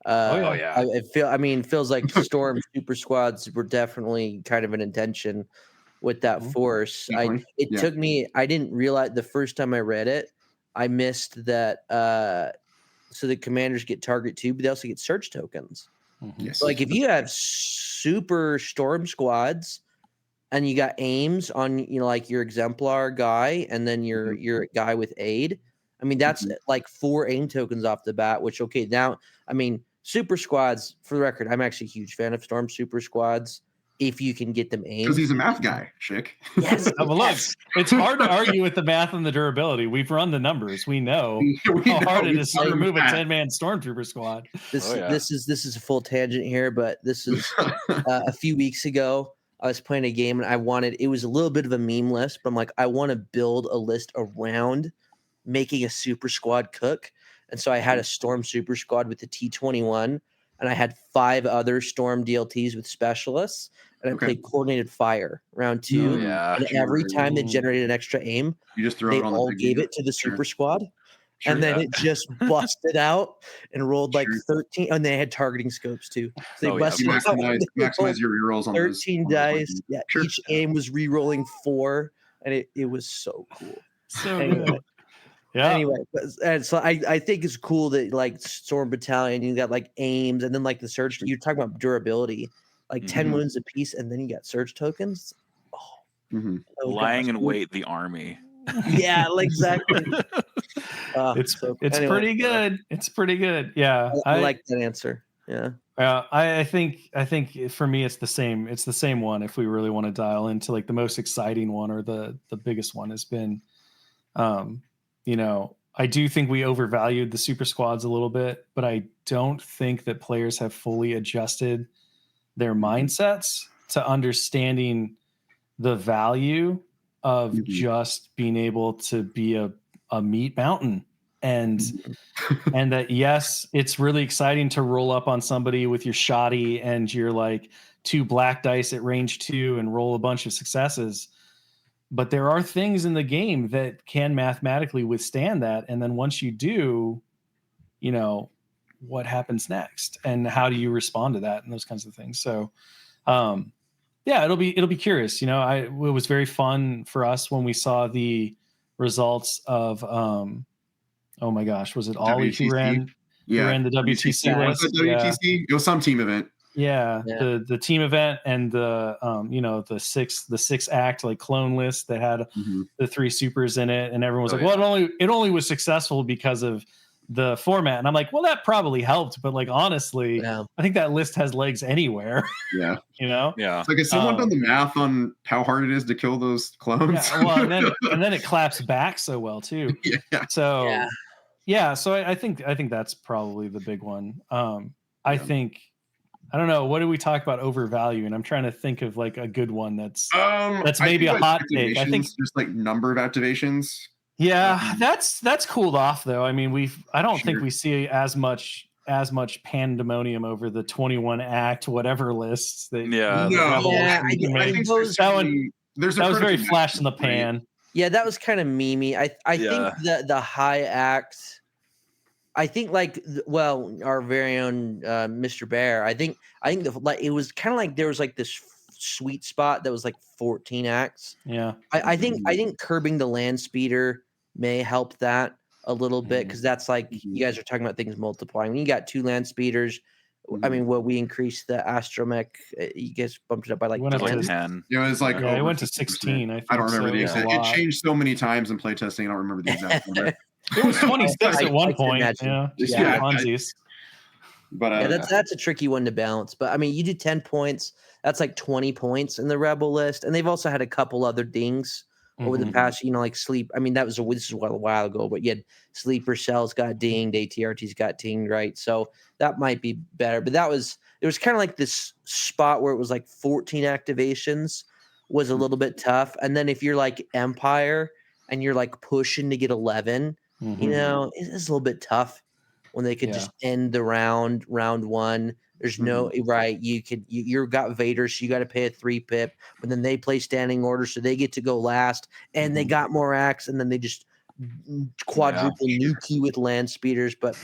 [SPEAKER 2] It feels like Storm Super Squads were definitely kind of an intention with that force. It took me. I didn't realize the first time I read it, I missed that. So the commanders get target 2, but they also get search tokens.
[SPEAKER 4] Yes.
[SPEAKER 2] So like if you have super storm squads and you got aims on, like your exemplar guy and then your guy with aid, I mean, that's like 4 aim tokens off the bat, which, okay, now, I mean, super squads, for the record, I'm actually a huge fan of Storm super squads if you can get them aimed.
[SPEAKER 4] Because he's a math guy, Shick.
[SPEAKER 2] Yes.
[SPEAKER 3] Look, it's hard to argue with the math and the durability. We've run the numbers. We know how hard it is to remove a 10-man Stormtrooper squad.
[SPEAKER 2] This is a full tangent here, but this is a few weeks ago. I was playing a game and it was a little bit of a meme list, but I'm like, I want to build a list around making a super squad cook. And so I had a Storm super squad with the T-21, and I had 5 other Storm DLTs with specialists, and I played coordinated fire round 2. And every time they generated an extra aim,
[SPEAKER 4] you just
[SPEAKER 2] they all gave it to the super squad. And then it just busted out and rolled like 13, and they had targeting scopes too. So they busted out.
[SPEAKER 4] Maximize your rerolls on
[SPEAKER 2] 13 dice. Yeah, each aim was rerolling 4, and it was so cool.
[SPEAKER 3] So good. Yeah.
[SPEAKER 2] Anyway, and so I think it's cool that like Storm Battalion, you got like aims, and then like the surge. You're talking about durability, like 10 wounds a piece, and then you got surge tokens.
[SPEAKER 1] Lying in wait, the army.
[SPEAKER 2] Yeah, exactly.
[SPEAKER 3] It's pretty good. It's pretty good. Yeah,
[SPEAKER 2] I like that answer. Yeah.
[SPEAKER 3] I think for me it's the same. It's the same one. If we really want to dial into like the most exciting one or the biggest one has been, I do think we overvalued the super squads a little bit, but I don't think that players have fully adjusted their mindsets to understanding the value of just being able to be a meat mountain. And that, yes, it's really exciting to roll up on somebody with your shoddy and your like 2 black dice at range 2 and roll a bunch of successes. But there are things in the game that can mathematically withstand that. And then once you do, what happens next and how do you respond to that and those kinds of things. So, it'll be curious. It was very fun for us when we saw the results of, oh my gosh, was it Ollie who ran the WTC list?
[SPEAKER 4] WTC? It was some team event.
[SPEAKER 3] Yeah. The team event and the the 6 act like clone list that had the 3 supers in it, and everyone was well, it only was successful because of the format. And I'm like, well, that probably helped, but like honestly, I think that list has legs anywhere.
[SPEAKER 4] Yeah.
[SPEAKER 1] Yeah.
[SPEAKER 4] It's like, has someone done the math on how hard it is to kill those clones?
[SPEAKER 3] Yeah, well, and then it claps back so well too.
[SPEAKER 4] Yeah.
[SPEAKER 3] So so I think that's probably the big one. I think, I don't know, what do we talk about overvalue? And I'm trying to think of like a good one that's maybe a hot take. I think
[SPEAKER 4] just like number of activations.
[SPEAKER 3] Yeah, that's cooled off though. I mean, I don't think we see as much pandemonium over the 21 act whatever lists that
[SPEAKER 4] I think
[SPEAKER 3] that was very flash in the pan.
[SPEAKER 2] Right? Yeah, that was kind of memey. I think the high act, I think our very own Mr. Bear, I think it was kind of like there was like this sweet spot that was like 14 acts.
[SPEAKER 3] Yeah.
[SPEAKER 2] I think curbing the land speeder may help that a little bit, because that's like you guys are talking about things multiplying. When you got 2 land speeders, I mean, we increased the astromech, you guys bumped it up by like
[SPEAKER 1] 10.
[SPEAKER 4] It was like
[SPEAKER 3] it went to 16. I
[SPEAKER 4] don't remember the exact. It changed so many times in playtesting. I don't remember the exact number.
[SPEAKER 3] It was 26 at one point. Funsies.
[SPEAKER 4] But
[SPEAKER 2] that's a tricky one to balance. But I mean, you do 10 points. That's like 20 points in the rebel list, and they've also had a couple other dings over the past, like sleep. I mean, this is a while ago, but you had sleeper cells got dinged, ATRTs got dinged, right? So that might be better. But it was kind of like this spot where it was like 14 activations was a little bit tough. And then if you're like Empire and you're like pushing to get 11, it's a little bit tough when they could just end the round one. There's no right. You got Vader, so you got to pay a 3 pip, but then they play standing order, so they get to go last, and they got more acts, and then they just quadruple nuke you with land speeders. But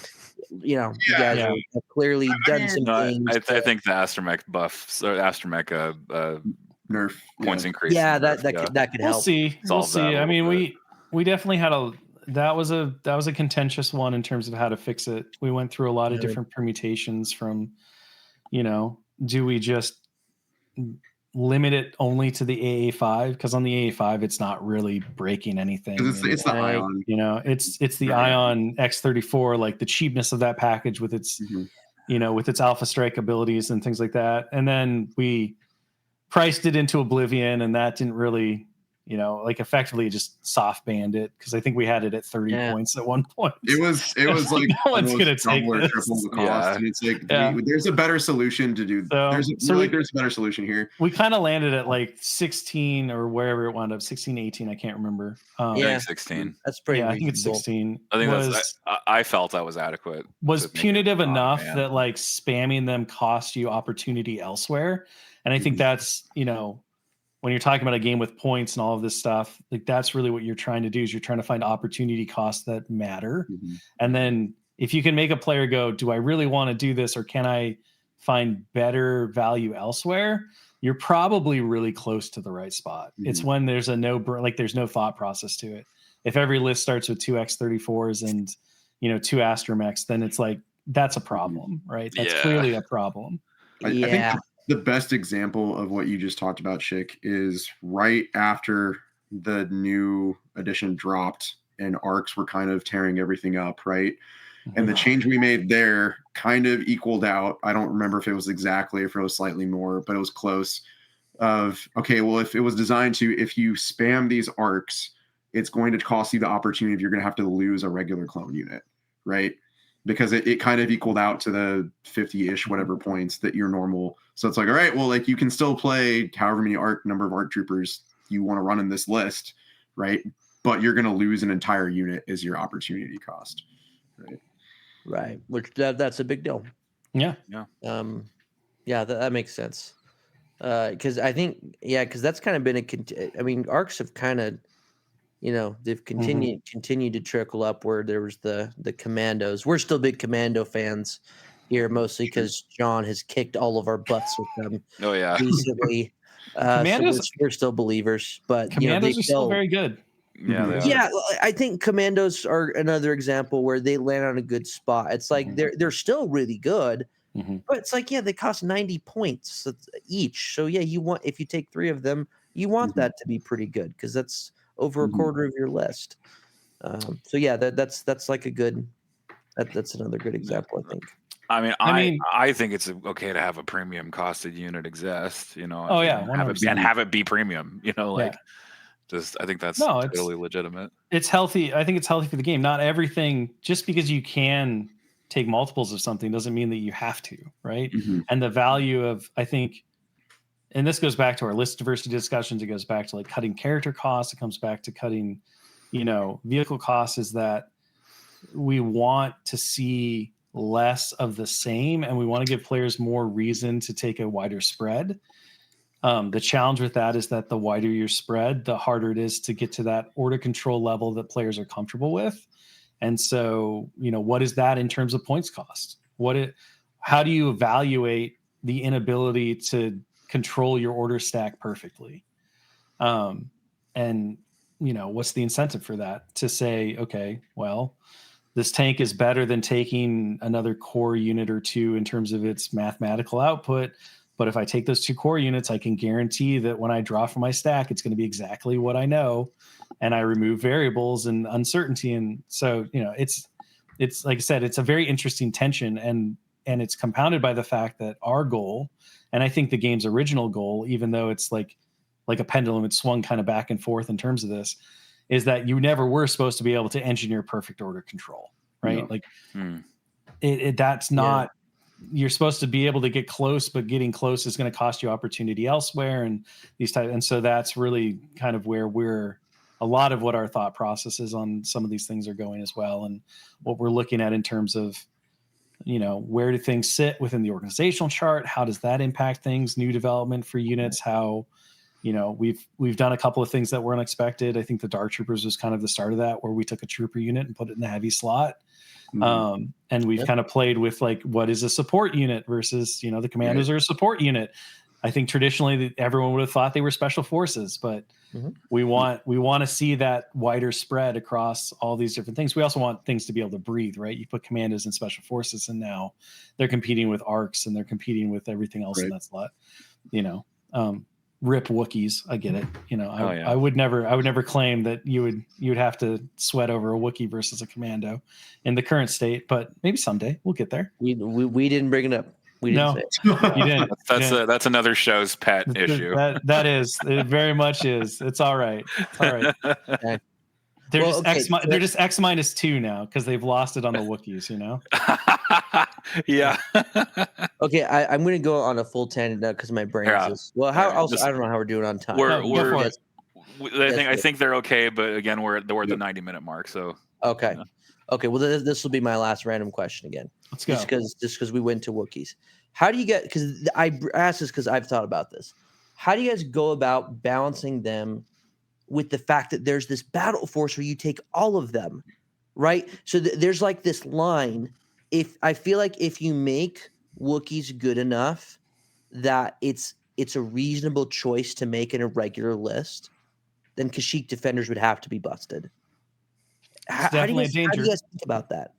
[SPEAKER 2] you guys have clearly done some things.
[SPEAKER 1] I think the Astromech buff, so Astromech
[SPEAKER 4] nerf
[SPEAKER 1] points increase.
[SPEAKER 2] Yeah, that could help.
[SPEAKER 3] We'll see. I mean, we definitely had that was a contentious one in terms of how to fix it. We went through a lot of different permutations from, do we just limit it only to the AA5? Because on the AA5, it's not really breaking anything.
[SPEAKER 4] It's the Ion.
[SPEAKER 3] It's the Ion X34, like the cheapness of that package with its, with its Alpha Strike abilities and things like that. And then we priced it into oblivion, and that didn't really, effectively just soft banned it, because I think we had it at 30 points at one point.
[SPEAKER 4] It was like
[SPEAKER 3] no one's gonna take this.
[SPEAKER 4] Triple the cost. And it's like there's a better solution to do. There's a better solution here.
[SPEAKER 3] We kind of landed at like 16 or wherever it wound up, 16, 18. I can't remember.
[SPEAKER 1] I think 16.
[SPEAKER 2] That's pretty.
[SPEAKER 3] I think it's 16.
[SPEAKER 1] I think I felt that was adequate.
[SPEAKER 3] Was punitive enough that like spamming them cost you opportunity elsewhere, and I think that's when you're talking about a game with points and all of this stuff, like that's really what you're trying to do, is you're trying to find opportunity costs that matter. And then if you can make a player go, do I really want to do this, or can I find better value elsewhere? You're probably really close to the right spot. It's when there's there's no thought process to it. If every list starts with 2 X34s and 2 Astromechs, then it's like, that's a problem, right? That's clearly a problem.
[SPEAKER 4] I think the best example of what you just talked about, Shick, is right after the new edition dropped and arcs were kind of tearing everything up, right? And the change we made there kind of equaled out. I don't remember if it was exactly, if it was slightly more, but it was close. Okay, well, if it was designed to, if you spam these arcs, it's going to cost you the opportunity if you're going to have to lose a regular clone unit, right? Because it kind of equaled out to the 50-ish whatever points that you're normal. So it's like, all right, well, like you can still play however many number of ARC troopers you want to run in this list, right? But you're going to lose an entire unit as your opportunity cost, right?
[SPEAKER 2] Right, which that's a big deal.
[SPEAKER 3] Yeah.
[SPEAKER 2] That makes sense. Because I think, because that's kind of been arcs have kind of, they've continued to trickle upward. There was the commandos. We're still big commando fans here, mostly because John has kicked all of our butts with them.
[SPEAKER 1] Oh yeah,
[SPEAKER 2] recently. So we're still believers, but
[SPEAKER 3] commandos are still very good.
[SPEAKER 2] Yeah, I think commandos are another example where they land on a good spot. It's like they're still really good, but it's like they cost 90 points each. So if you take 3 of them, you want that to be pretty good, because that's over a quarter of your list. That's like a good. That's another good example, I think.
[SPEAKER 1] I think it's okay to have a premium costed unit exist.
[SPEAKER 3] Oh yeah, 100%.
[SPEAKER 1] and have it be premium. I think that's totally legitimate.
[SPEAKER 3] It's healthy. I think it's healthy for the game. Not everything, just because you can take multiples of something doesn't mean that you have to, right? And the value of, I think, and this goes back to our list diversity discussions. It goes back to like cutting character costs. It comes back to cutting, vehicle costs, is that we want to see less of the same, and we want to give players more reason to take a wider spread. The challenge with that is that the wider your spread, the harder it is to get to that order control level that players are comfortable with. And so, what is that in terms of points cost? How do you evaluate the inability to control your order stack perfectly? And what's the incentive for that? To say, okay, well, this tank is better than taking another core unit or 2 in terms of its mathematical output. But if I take those 2 core units, I can guarantee that when I draw from my stack, it's going to be exactly what I know, and I remove variables and uncertainty. And so, it's like I said, it's a very interesting tension, and it's compounded by the fact that our goal, and I think the game's original goal, even though it's like like a pendulum. It swung kind of back and forth in terms of this, is that you never were supposed to be able to engineer perfect order control, right?
[SPEAKER 4] No.
[SPEAKER 3] Like that's not, you're supposed to be able to get close, but getting close is going to cost you opportunity elsewhere. And and so that's really kind of where a lot of what our thought processes on some of these things are going as well. And what we're looking at in terms of, where do things sit within the organizational chart? How does that impact things? New development for units, how, we've done a couple of things that were unexpected. I think the Dark Troopers was kind of the start of that, where we took a trooper unit and put it in the heavy slot. And we've kind of played with like, what is a support unit versus, the commandos are a support unit. I think traditionally everyone would have thought they were special forces, but we want to see that wider spread across all these different things. We also want things to be able to breathe, right? You put commandos in special forces, and now they're competing with arcs and they're competing with everything else in that slot. Rip Wookiees. I get it. I would never claim that you would have to sweat over a Wookiee versus a commando in the current state, but maybe someday we'll get there.
[SPEAKER 2] We didn't bring it up. We didn't say it.
[SPEAKER 3] You didn't.
[SPEAKER 1] That's another show's pet issue.
[SPEAKER 3] That is, it very much is. It's all right. It's all right.
[SPEAKER 2] Okay.
[SPEAKER 3] They're they're just X-2 now because they've lost it on the Wookiees,
[SPEAKER 1] Yeah.
[SPEAKER 2] Okay, I'm going to go on a full tangent now because my brain is well. I don't know how we're doing on time.
[SPEAKER 1] I think they're okay, but again, we're at the 90-minute mark. So
[SPEAKER 2] okay. Well, this will be my last random question again.
[SPEAKER 3] Let's go.
[SPEAKER 2] Just because we went to Wookiees. How do you get? Because I asked this because I've thought about this. How do you guys go about balancing them with the fact that there's this battle force where you take all of them, right? So there's like this line. I feel like if you make Wookiees good enough that it's a reasonable choice to make in a regular list, then Kashyyyk defenders would have to be busted. How do you guys think about that?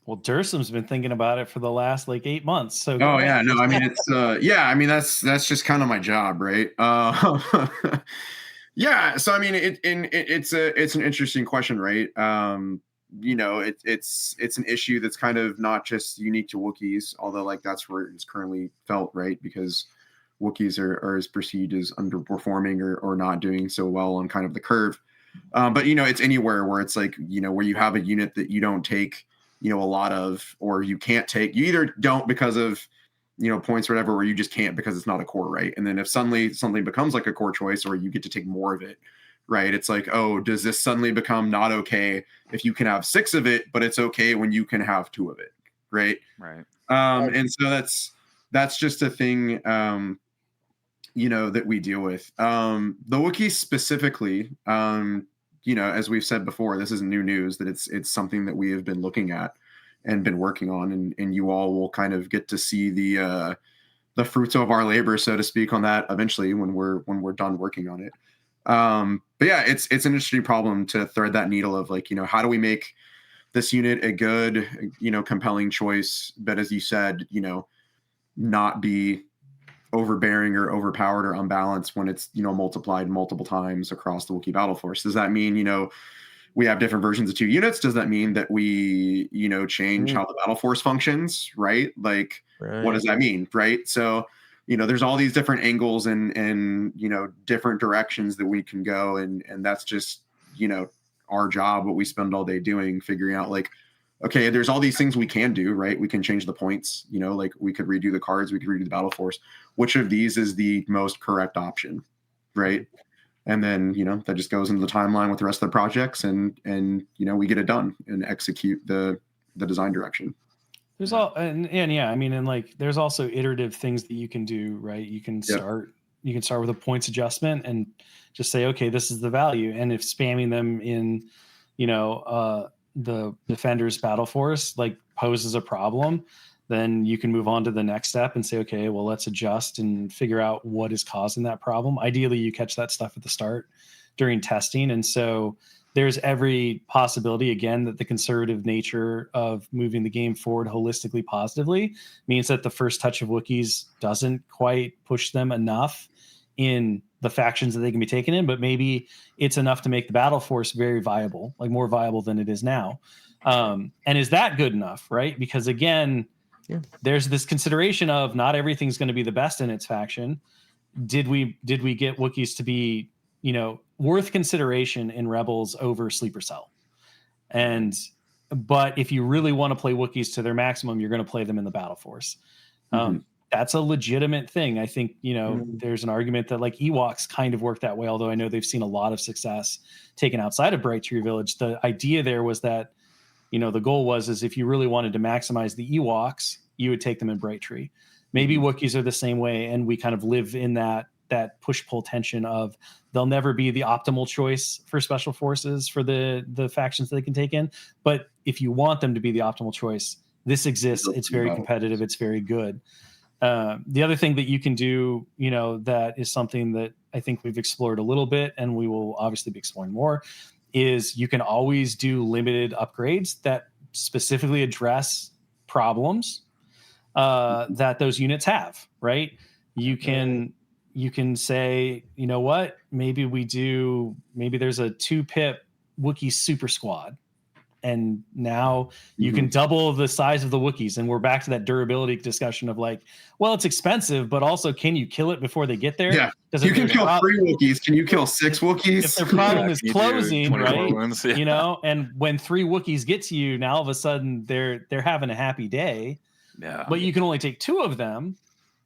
[SPEAKER 3] Well, Dursum's been thinking about it for the last 8 months. So
[SPEAKER 4] yeah, no, I mean it's that's just kind of my job, right? Yeah, so I mean it's an interesting question, right? It's an issue that's kind of not just unique to Wookiees, although that's where it's currently felt, right? Because Wookiees are as perceived as underperforming or not doing so well on kind of the curve. But it's anywhere where it's where you have a unit that you don't take a lot of, or you can't take. You either don't because of points or whatever, or you just can't because it's not a core, right? And then if suddenly something becomes like a core choice, or you get to take more of it, right? It's oh, does this suddenly become not okay if you can have 6 of it, but it's okay when you can have 2 of it, right?
[SPEAKER 1] Right.
[SPEAKER 4] And so that's just a thing that we deal with. The Wookiees specifically, as we've said before, this isn't new news, that it's something that we have been looking at and been working on, and you all will kind of get to see the fruits of our labor, so to speak, on that eventually when we're done working on it. But yeah, it's an interesting problem to thread that needle of how do we make this unit a good, compelling choice, but as you said, not be overbearing or overpowered or unbalanced when it's multiplied multiple times across the Wookiee battle force. Does that mean we have different versions of 2 units? Does that mean that we change how the battle force functions, right? What does that mean, right? So there's all these different angles and different directions that we can go, and that's just our job, what we spend all day doing, figuring out okay, there's all these things we can do, right? We can change the points, we could redo the cards, we could redo the battle force. Which of these is the most correct option, right? And then, that just goes into the timeline with the rest of the projects, and we get it done and execute the design direction.
[SPEAKER 3] There's there's also iterative things that you can do, right? You can start with a points adjustment and just say, okay, this is the value. And if spamming them in, the defender's battle force poses a problem, then you can move on to the next step and say, okay, well, let's adjust and figure out what is causing that problem. Ideally, you catch that stuff at the start during testing. And so there's every possibility, again, that the conservative nature of moving the game forward holistically positively means that the first touch of Wookiees doesn't quite push them enough in the factions that they can be taken in, but maybe it's enough to make the battle force very viable, more viable than it is now. And is that good enough, right? Because again, there's this consideration of not everything's going to be the best in its faction. did we get Wookiees to be, worth consideration in Rebels over Sleeper Cell? But if you really want to play Wookiees to their maximum, you're going to play them in the Battleforce. That's a legitimate thing. I think, there's an argument that like Ewoks kind of work that way, although I know they've seen a lot of success taken outside of Bright Tree Village. The idea there was that, the goal is if you really wanted to maximize the Ewoks, you would take them in Bright Tree. Maybe Wookiees are the same way, and we kind of live in that push-pull tension of they'll never be the optimal choice for special forces for the factions that they can take in. But if you want them to be the optimal choice, this exists. It's very competitive. It's very good. The other thing that you can do, that is something that I think we've explored a little bit, and we will obviously be exploring more, is you can always do limited upgrades that specifically address problems that those units have, right? You can say, you know what, maybe there's a 2-pip Wookiee super squad, and now you can double the size of the Wookiees, and we're back to that durability discussion of like, well, it's expensive, but also can you kill it before they get there?
[SPEAKER 4] Yeah, you can kill 3 Wookiees. Can you kill 6 Wookiees?
[SPEAKER 3] If their problem is closing, right?
[SPEAKER 1] Wounds, yeah.
[SPEAKER 3] And when 3 Wookiees get to you, now all of a sudden they're having a happy day.
[SPEAKER 1] Yeah.
[SPEAKER 3] But you can only take 2 of them,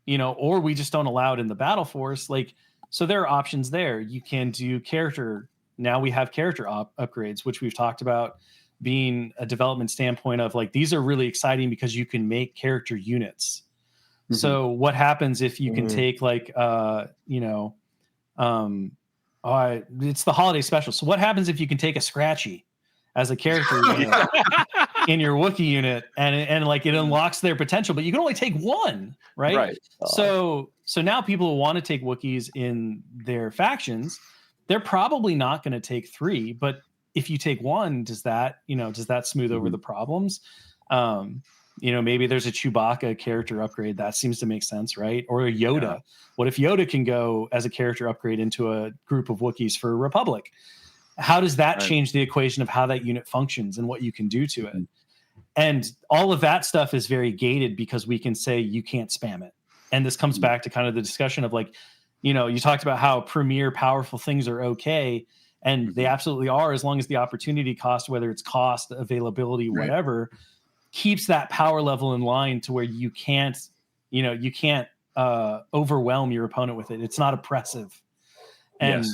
[SPEAKER 3] or we just don't allow it in the Battleforce. Like, so there are options there. You can do character. Now we have character upgrades, which we've talked about being a development standpoint of like, these are really exciting because you can make character units. So what happens if you can take like, it's the holiday special. So what happens if you can take a Scratchy as a character unit in your Wookiee unit, and like it unlocks their potential, but you can only take 1, right?
[SPEAKER 1] Right.
[SPEAKER 3] So now people who want to take Wookiees in their factions, they're probably not going to take 3, but if you take 1, does that smooth over the problems? Maybe there's a Chewbacca character upgrade that seems to make sense, right? Or a Yoda. Yeah. What if Yoda can go as a character upgrade into a group of Wookiees for Republic? How does that change the equation of how that unit functions and what you can do to it? And all of that stuff is very gated because we can say you can't spam it. And this comes back to kind of the discussion of like, you talked about how premier powerful things are okay. And they absolutely are, as long as the opportunity cost, whether it's cost, availability, whatever, keeps that power level in line to where you can't overwhelm your opponent with it. It's not oppressive. And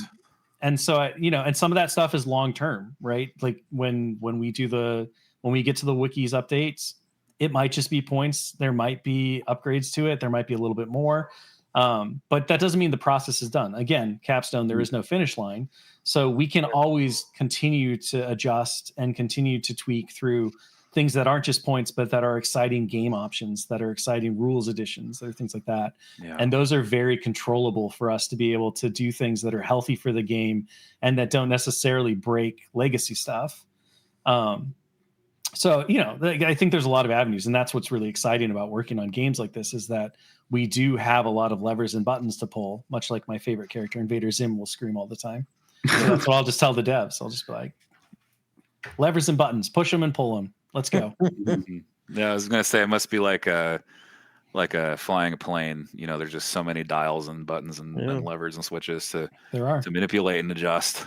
[SPEAKER 3] and so and some of that stuff is long term, right? Like when we get to the Wookiees updates, it might just be points. There might be upgrades to it. There might be a little bit more. But that doesn't mean the process is done. Again, capstone, there is no finish line. So we can always continue to adjust and continue to tweak through things that aren't just points, but that are exciting game options, that are exciting rules additions, or things like that. Yeah. And those are very controllable for us to be able to do things that are healthy for the game and that don't necessarily break legacy stuff. So, I think there's a lot of avenues, and that's what's really exciting about working on games like this, is that we do have a lot of levers and buttons to pull, much like my favorite character, Invader Zim, will scream all the time. So that's what I'll just tell the devs. I'll just be like, levers and buttons, push them and pull them. Let's go.
[SPEAKER 1] Yeah, I was going to say, it must be like flying a plane. There's just so many dials and buttons and levers and switches to manipulate and adjust.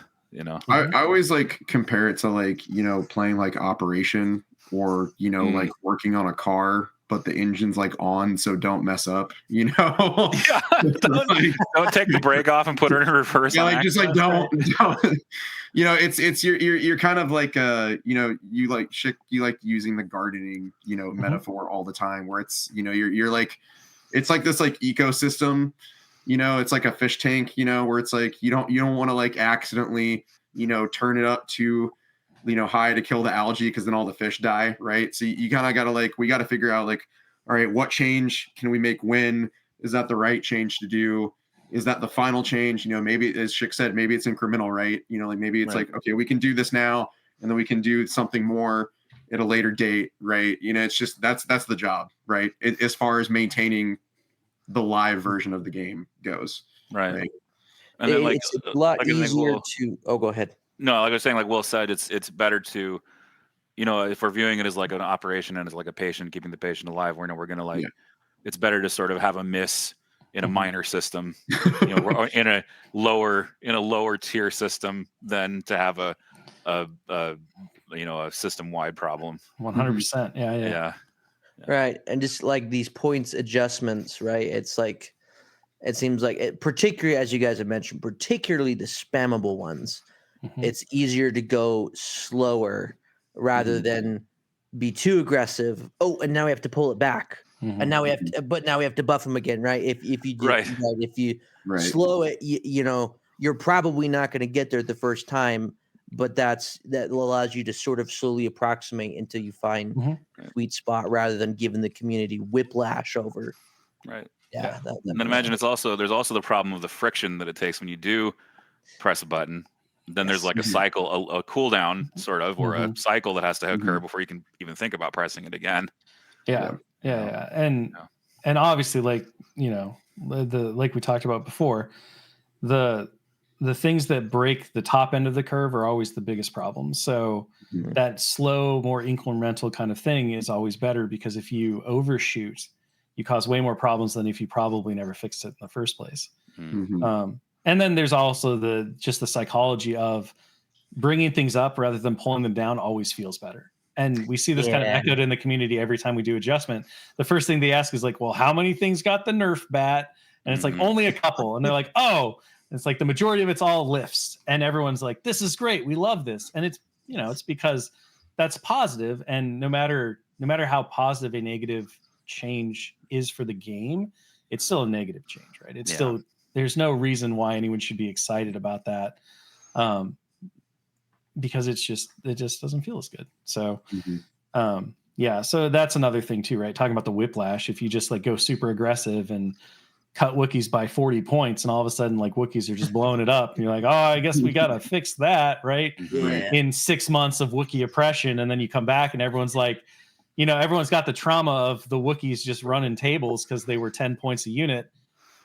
[SPEAKER 4] I always like compare it to like, playing like Operation or, like working on a car, but the engine's like on, so don't mess up,
[SPEAKER 1] Yeah, don't take the brake off and put her in reverse.
[SPEAKER 4] Yeah, like just like don't. It's you're kind of like you like using the gardening, metaphor all the time, where it's you're like, it's like this like ecosystem. It's like a fish tank, where it's like you don't want to like accidentally, turn it up to, high to kill the algae, because then all the fish die, right? So you kind of got to we got to figure out like, all right, what change can we make when? Is that the right change to do? Is that the final change? Maybe, as Shick said, maybe it's incremental, right? Like maybe it's like, okay, we can do this now, and then we can do something more at a later date, right? It's just that's the job, right? As far as maintaining the live version of the game goes,
[SPEAKER 1] right? And then
[SPEAKER 2] it's a lot easier to. Oh, go ahead.
[SPEAKER 1] No, like I was saying, like Will said, it's better to, if we're viewing it as like an operation and as like a patient, keeping the patient alive, we're gonna it's better to sort of have a miss in a minor system, or in a lower tier system than to have a system wide problem.
[SPEAKER 3] 100%. Yeah.
[SPEAKER 2] Right. And just like these points adjustments, right? It's like, it seems like particularly, as you guys have mentioned, particularly the spammable ones, it's easier to go slower rather than be too aggressive. Oh, and now we have to pull it back. And now we have to, but now we have to buff them again, right? If you do, if you slow it, you're probably not going to get there the first time, but that allows you to sort of slowly approximate until you find a sweet spot rather than giving the community whiplash over.
[SPEAKER 1] Right.
[SPEAKER 2] Yeah.
[SPEAKER 1] And then imagine there's also the problem of the friction that it takes when you do press a button. Then there's like a cycle, a cooldown sort of, or a cycle that has to occur before you can even think about pressing it again.
[SPEAKER 3] Yeah. And obviously, like, like we talked about before, the things that break the top end of the curve are always the biggest problem. So that slow, more incremental kind of thing is always better, because if you overshoot, you cause way more problems than if you probably never fixed it in the first place. And then there's also the psychology of bringing things up rather than pulling them down always feels better. And we see this kind of echoed in the community every time we do adjustment. The first thing they ask is like, well, how many things got the nerf bat? And it's like, only a couple. And they're like, oh, it's like the majority of it's all lifts. And everyone's like, this is great. We love this. And it's, it's because that's positive. And no matter how positive a negative change is for the game, it's still a negative change, right? It's still, there's no reason why anyone should be excited about that. Because it just doesn't feel as good. So, so that's another thing too, right? Talking about the whiplash. If you just like go super aggressive and cut Wookiees by 40 points, and all of a sudden like Wookiees are just blowing it up, and you're like, oh, I guess we got to fix that, right? In 6 months of Wookiee oppression. And then you come back and everyone's like, everyone's got the trauma of the Wookiees just running tables because they were 10 points a unit.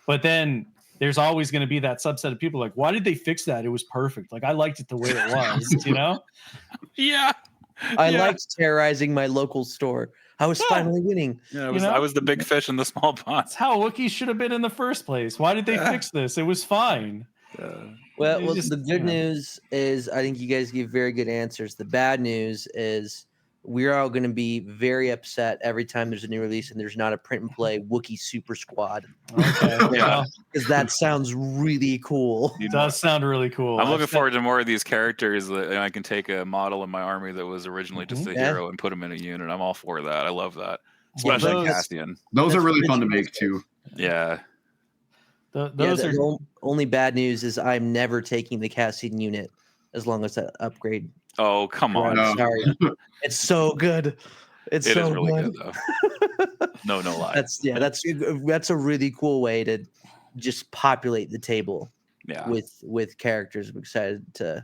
[SPEAKER 3] But then there's always going to be that subset of people like, why did they fix that? It was perfect. Like, I liked it the way it was,
[SPEAKER 2] I liked terrorizing my local store. I was finally winning.
[SPEAKER 1] Yeah, I was the big fish in the small pond.
[SPEAKER 3] That's how Wookiees should have been in the first place. Why did they fix this? It was fine.
[SPEAKER 2] Well, the good news is I think you guys give very good answers. The bad news is we're all going to be very upset every time there's a new release and there's not a print and play Wookiee Super Squad.
[SPEAKER 3] Okay.
[SPEAKER 2] Because that sounds really cool.
[SPEAKER 3] It does sound really cool.
[SPEAKER 1] I'm looking forward to more of these characters that I can take a model in my army that was originally just a hero and put him in a unit. I'm all for that. I love that. Especially Castian.
[SPEAKER 4] Those are really fun to make too.
[SPEAKER 1] Yeah.
[SPEAKER 2] The only bad news is I'm never taking the Cassian unit as long as that upgrade.
[SPEAKER 1] Oh, come on.
[SPEAKER 2] I'm sorry. It's so good. It is really good
[SPEAKER 1] though. No lie.
[SPEAKER 2] That's a really cool way to just populate the table with characters. I'm excited to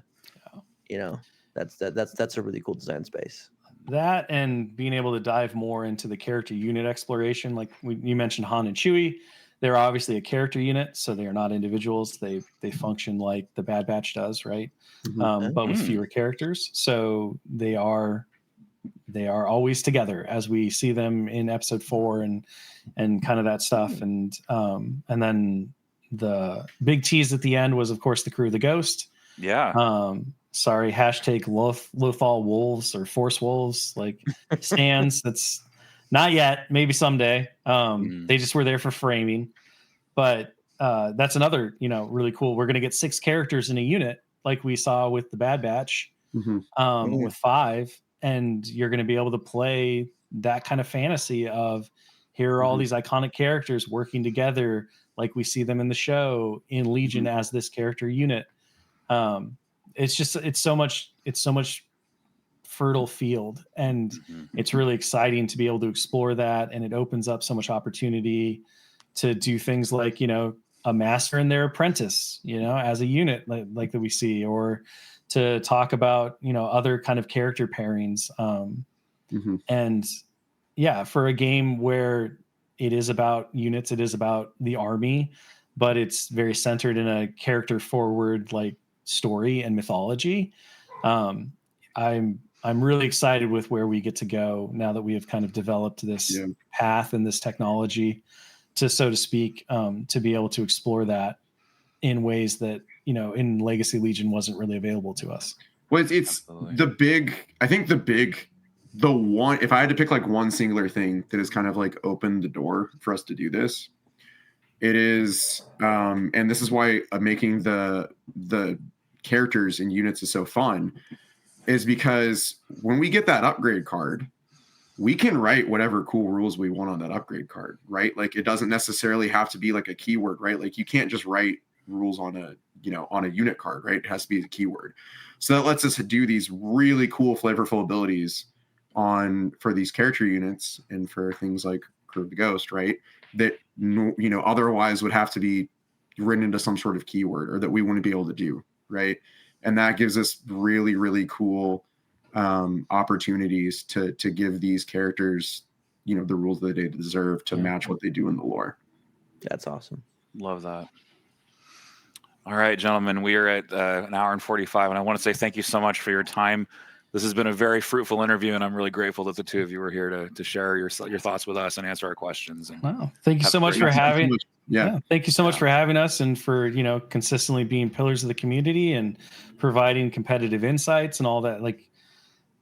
[SPEAKER 2] that's a really cool design space.
[SPEAKER 3] That and being able to dive more into the character unit exploration, like you mentioned Han and Chewie. They're obviously a character unit, so they are not individuals. They function like the Bad Batch does, right? But with fewer characters. So they are always together as we see them in episode 4 and kind of that stuff. And then the big tease at the end was, of course, the crew of the Ghost.
[SPEAKER 1] Yeah.
[SPEAKER 3] Sorry, hashtag Lothal Wolves or Force Wolves, like stands. That's not yet, maybe someday. They just were there for framing. But that's another, really cool. We're going to get 6 characters in a unit like we saw with the Bad Batch with 5. And you're going to be able to play that kind of fantasy of here are all these iconic characters working together like we see them in the show in Legion as this character unit. It's so much fertile field, and it's really exciting to be able to explore that, and it opens up so much opportunity to do things like a master and their apprentice as a unit like that we see, or to talk about other kind of character pairings and for a game where it is about units, it is about the army, but it's very centered in a character forward like story and mythology. I'm really excited with where we get to go now that we have kind of developed this path and this technology so to speak, to be able to explore that in ways that, in Legacy Legion wasn't really available to us.
[SPEAKER 4] Well, it's the one, if I had to pick like one singular thing that has kind of like opened the door for us to do this, it is, and this is why making the characters and units is so fun, is because when we get that upgrade card, we can write whatever cool rules we want on that upgrade card, right? Like it doesn't necessarily have to be like a keyword, right? Like you can't just write rules on a unit card, right? It has to be a keyword. So that lets us do these really cool, flavorful abilities for these character units and for things like Crew of the Ghost, right? That, otherwise would have to be written into some sort of keyword, or that we wouldn't be able to do, right? And that gives us really, really cool opportunities to give these characters, the rules that they deserve to match what they do in the lore.
[SPEAKER 2] That's awesome.
[SPEAKER 1] Love that. All right, gentlemen, we are at an hour and 45, and I want to say thank you so much for your time. This has been a very fruitful interview, and I'm really grateful that the two of you were here to share your thoughts with us and answer our questions. And
[SPEAKER 3] wow, thank you so much for having. Thank you so much for having us, and for consistently being pillars of the community and providing competitive insights and all that. Like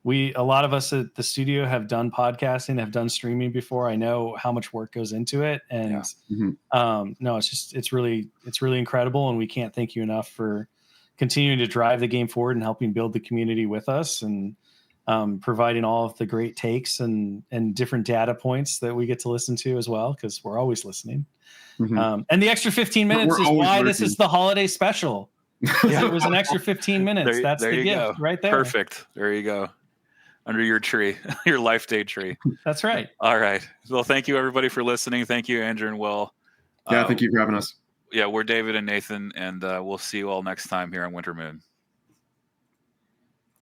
[SPEAKER 3] a lot of us at the studio have done podcasting, have done streaming before. I know how much work goes into it, and no, it's really incredible, and we can't thank you enough for continuing to drive the game forward and helping build the community with us, and providing all of the great takes and different data points that we get to listen to as well, because we're always listening. And the extra 15 minutes is why this is the holiday special. It was an extra 15 minutes. That's the gift right there.
[SPEAKER 1] Perfect. There you go. Under your tree, your life day tree.
[SPEAKER 3] That's right.
[SPEAKER 1] All right. Well, thank you everybody for listening. Thank you, Andrew and Will.
[SPEAKER 4] Thank you for having us.
[SPEAKER 1] We're David and Nathan, and we'll see you all next time here on Winter Moon.